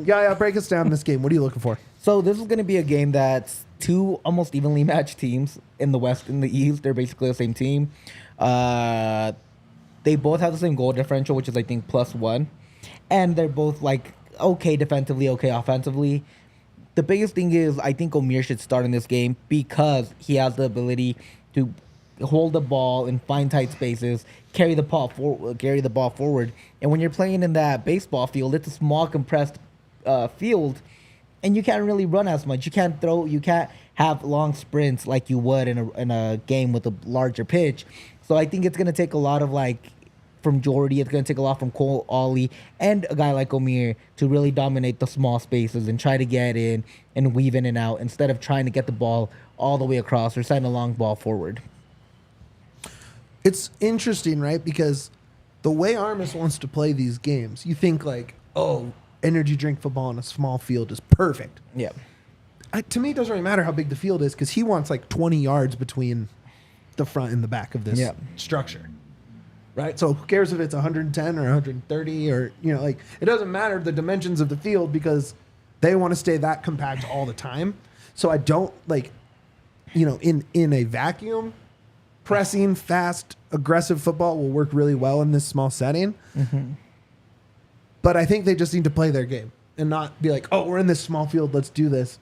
Yeah, break us down this game. What are you looking for? So this is going to be a game that's two almost evenly matched teams in the West and the East. They're basically the same team. They both have the same goal differential, which is, I think, +1. And they're both, like, okay defensively, okay offensively. The biggest thing is I think Omir should start in this game because he has the ability to hold the ball and find tight spaces, carry the ball forward. And when you're playing in that baseball field, it's a small compressed field, and you can't really run as much. You can't throw. You can't have long sprints like you would in a game with a larger pitch. So I think it's gonna take a lot of from Jordy. It's going to take a lot from Cole, Ollie, and a guy like Omir to really dominate the small spaces and try to get in and weave in and out instead of trying to get the ball all the way across or send a long ball forward. It's interesting, right? Because the way Armas wants to play these games, you think energy drink football on a small field is perfect. Yeah. To me, it doesn't really matter how big the field is because he wants 20 yards between the front and the back of this structure. Right? So who cares if it's 110 or 130 or, it doesn't matter the dimensions of the field because they want to stay that compact all the time. So I don't in a vacuum, pressing, fast, aggressive football will work really well in this small setting. But I think they just need to play their game and not be like, we're in this small field, let's do this.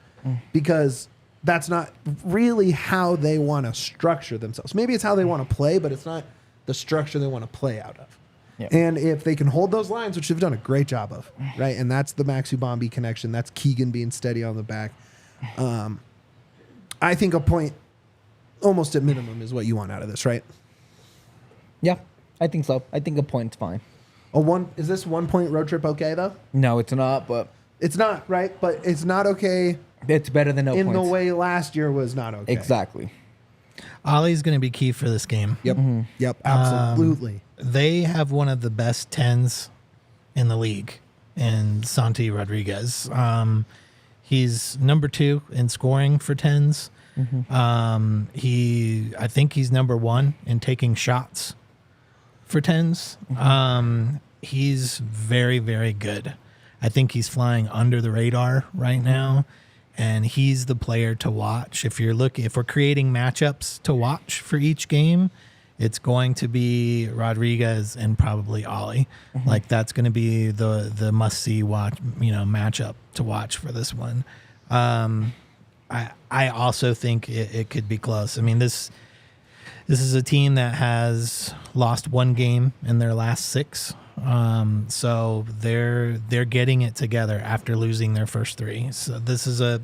Because that's not really how they want to structure themselves. Maybe it's how they want to play, but it's not the structure they want to play out of. Yep. And if they can hold those lines, which they've done a great job of, right? And that's the Max Ubambi connection. That's Keegan being steady on the back. I think a point almost at minimum is what you want out of this, right? Yeah, I think so. I think a point's fine. Is this 1 point road trip okay, though? No, it's not, but... It's not, right? But it's not okay. It's better than no points. In the way last year was not okay. Exactly. Ollie's going to be key for this game. Yep. Yep. Absolutely. They have one of the best 10s in the league in Santi Rodriguez. He's number 2 in scoring for 10s. I think he's number 1 in taking shots for 10s. He's very, very good. I think he's flying under the radar right now. And he's the player to watch. If we're creating matchups to watch for each game, it's going to be Rodriguez and probably Ollie. That's going to be the must-see watch, matchup to watch for this one. I also think it could be close. I mean, this is a team that has lost 1 game in their last 6. So they're getting it together after losing their first 3. So this is a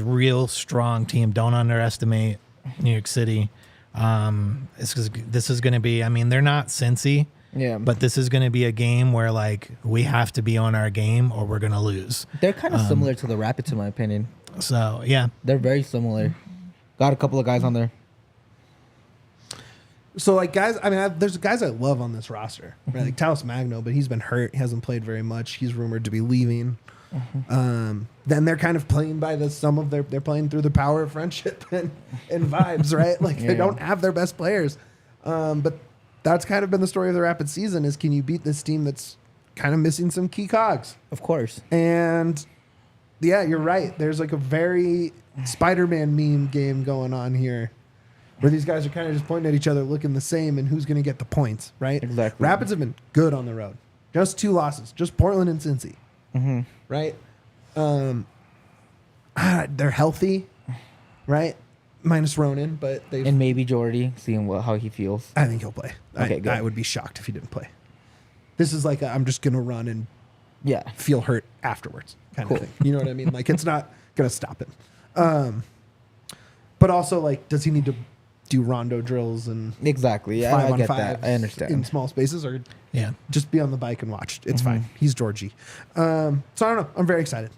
real strong team. Don't underestimate New York City. This is going to be, they're not Cincy, but this is going to be a game where we have to be on our game or we're going to lose. They're kind of similar to the Rapids in my opinion. So yeah, they're very similar. Got a couple of guys on there. So, guys, there's guys I love on this roster, right? Like Talos Magno, but he's been hurt. He hasn't played very much. He's rumored to be leaving. Then they're kind of playing by they're playing through the power of friendship and vibes, right? They don't have their best players. But that's kind of been the story of the Rapids season is can you beat this team that's kind of missing some key cogs. Of course. And yeah, you're right. There's like a very Spider-Man meme game going on here where these guys are kind of just pointing at each other, looking the same, and who's going to get the points, right? Exactly. Rapids have been good on the road. Just 2 losses. Just Portland and Cincy. Mm-hmm. Right? They're healthy, right? Minus Ronan, but they And maybe Jordy, seeing how he feels. I think he'll play. Okay, good. I would be shocked if he didn't play. This is like I'm just going to run and Yeah. feel hurt afterwards kind Cool. of thing. You know what I mean? Like, it's not going to stop him. But also, like, does he need to do rondo drills and Exactly. Yeah, 5 I on get 5 that. I understand. in small spaces, or Yeah. just be on the bike and watch? It's fine. He's Georgie. So I don't know. I'm very excited.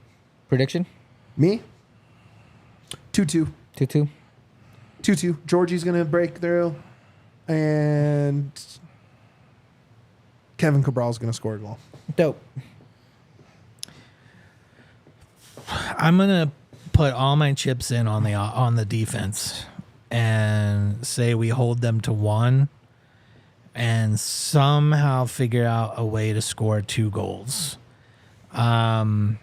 Prediction? Me? 2-2. 2-2? 2-2. Georgie's going to break through, and Kevin Cabral's going to score a goal. Dope. I'm gonna put all my chips in on the defense and say we hold them to 1 and somehow figure out a way to score 2 goals. I'm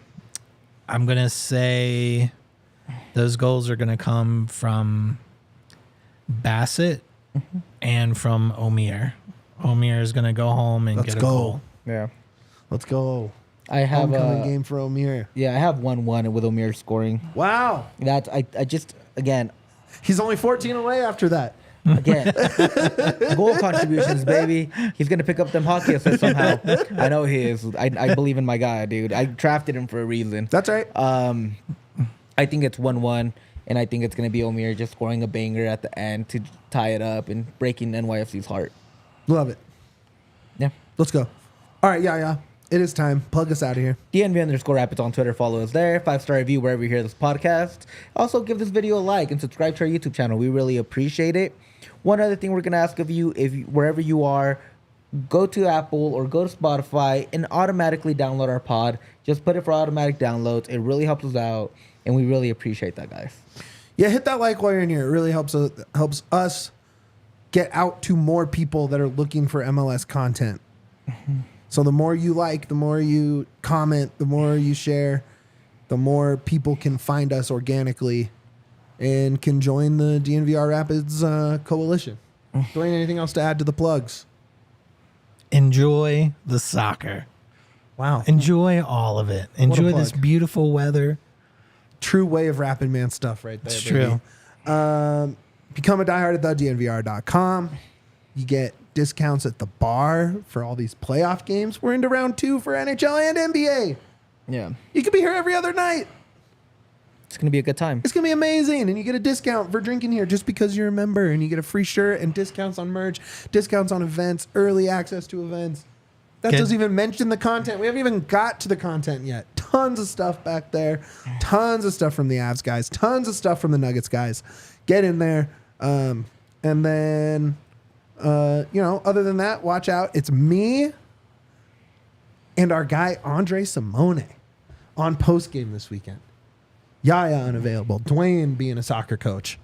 gonna say those goals are gonna come from Bassett and from Omir. Omir is gonna go home and Let's get a go. goal. Yeah. Let's go. I have Homecoming game for Omir. Yeah, I have 1-1 with Omir scoring. Wow. That's I just again He's only 14 away after that. goal contributions, baby. He's gonna pick up them hockey assists somehow. I know he is. I believe in my guy, dude. I drafted him for a reason. That's right. I think it's 1-1, and I think it's gonna be Omir just scoring a banger at the end to tie it up and breaking NYFC's heart. Love it. Yeah. Let's go. All right, yeah. It is time. Plug us out of here. DNV_ Rapids on Twitter. Follow us there. 5-star review wherever you hear this podcast. Also, give this video a like and subscribe to our YouTube channel. We really appreciate it. One other thing we're going to ask of you, wherever you are, go to Apple or go to Spotify and automatically download our pod. Just put it for automatic downloads. It really helps us out, and we really appreciate that, guys. Yeah, hit that like while you're in here. It really helps us get out to more people that are looking for MLS content. So the more you like, the more you comment, the more you share, the more people can find us organically and can join the DNVR Rapids coalition. Duane, anything else to add to the plugs? Enjoy the soccer. Wow. Enjoy all of it. Enjoy this plug. beautiful weather. True way of Rapid Man stuff right there. It's baby. true. Become a diehard at thednvr.com. You get discounts at the bar for all these playoff games. We're into round 2 for NHL and NBA. Yeah. You could be here every other night. It's going to be a good time. It's going to be amazing. And you get a discount for drinking here just because you're a member. And you get a free shirt and discounts on merch, discounts on events, early access to events. That doesn't even mention the content. We haven't even got to the content yet. Tons of stuff back there. Tons of stuff from the Avs guys. Tons of stuff from the Nuggets guys. Get in there. And then, other than that, watch out. It's me and our guy, Andre Simone, on postgame this weekend. Yaya unavailable. Duane being a soccer coach.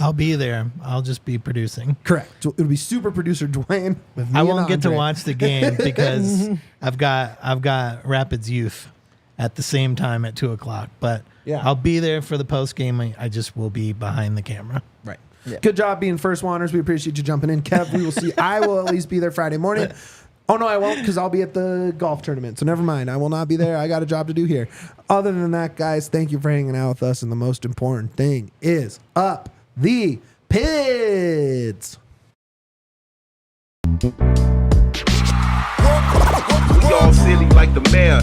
I'll be there. I'll just be producing. Correct. It'll be super producer Duane with me I and won't get to Andre. watch the game because I've got Rapids Youth at the same time at 2:00. But Yeah. I'll be there for the post game. I just will be behind the camera. Right. Yeah. Good job being first waners. We appreciate you jumping in. Kev, we will see. I will at least be there Friday morning. Oh, no, I won't because I'll be at the golf tournament. So never mind. I will not be there. I got a job to do here. Other than that, guys, thank you for hanging out with us. And the most important thing is up the Pids. We all silly like the mayor.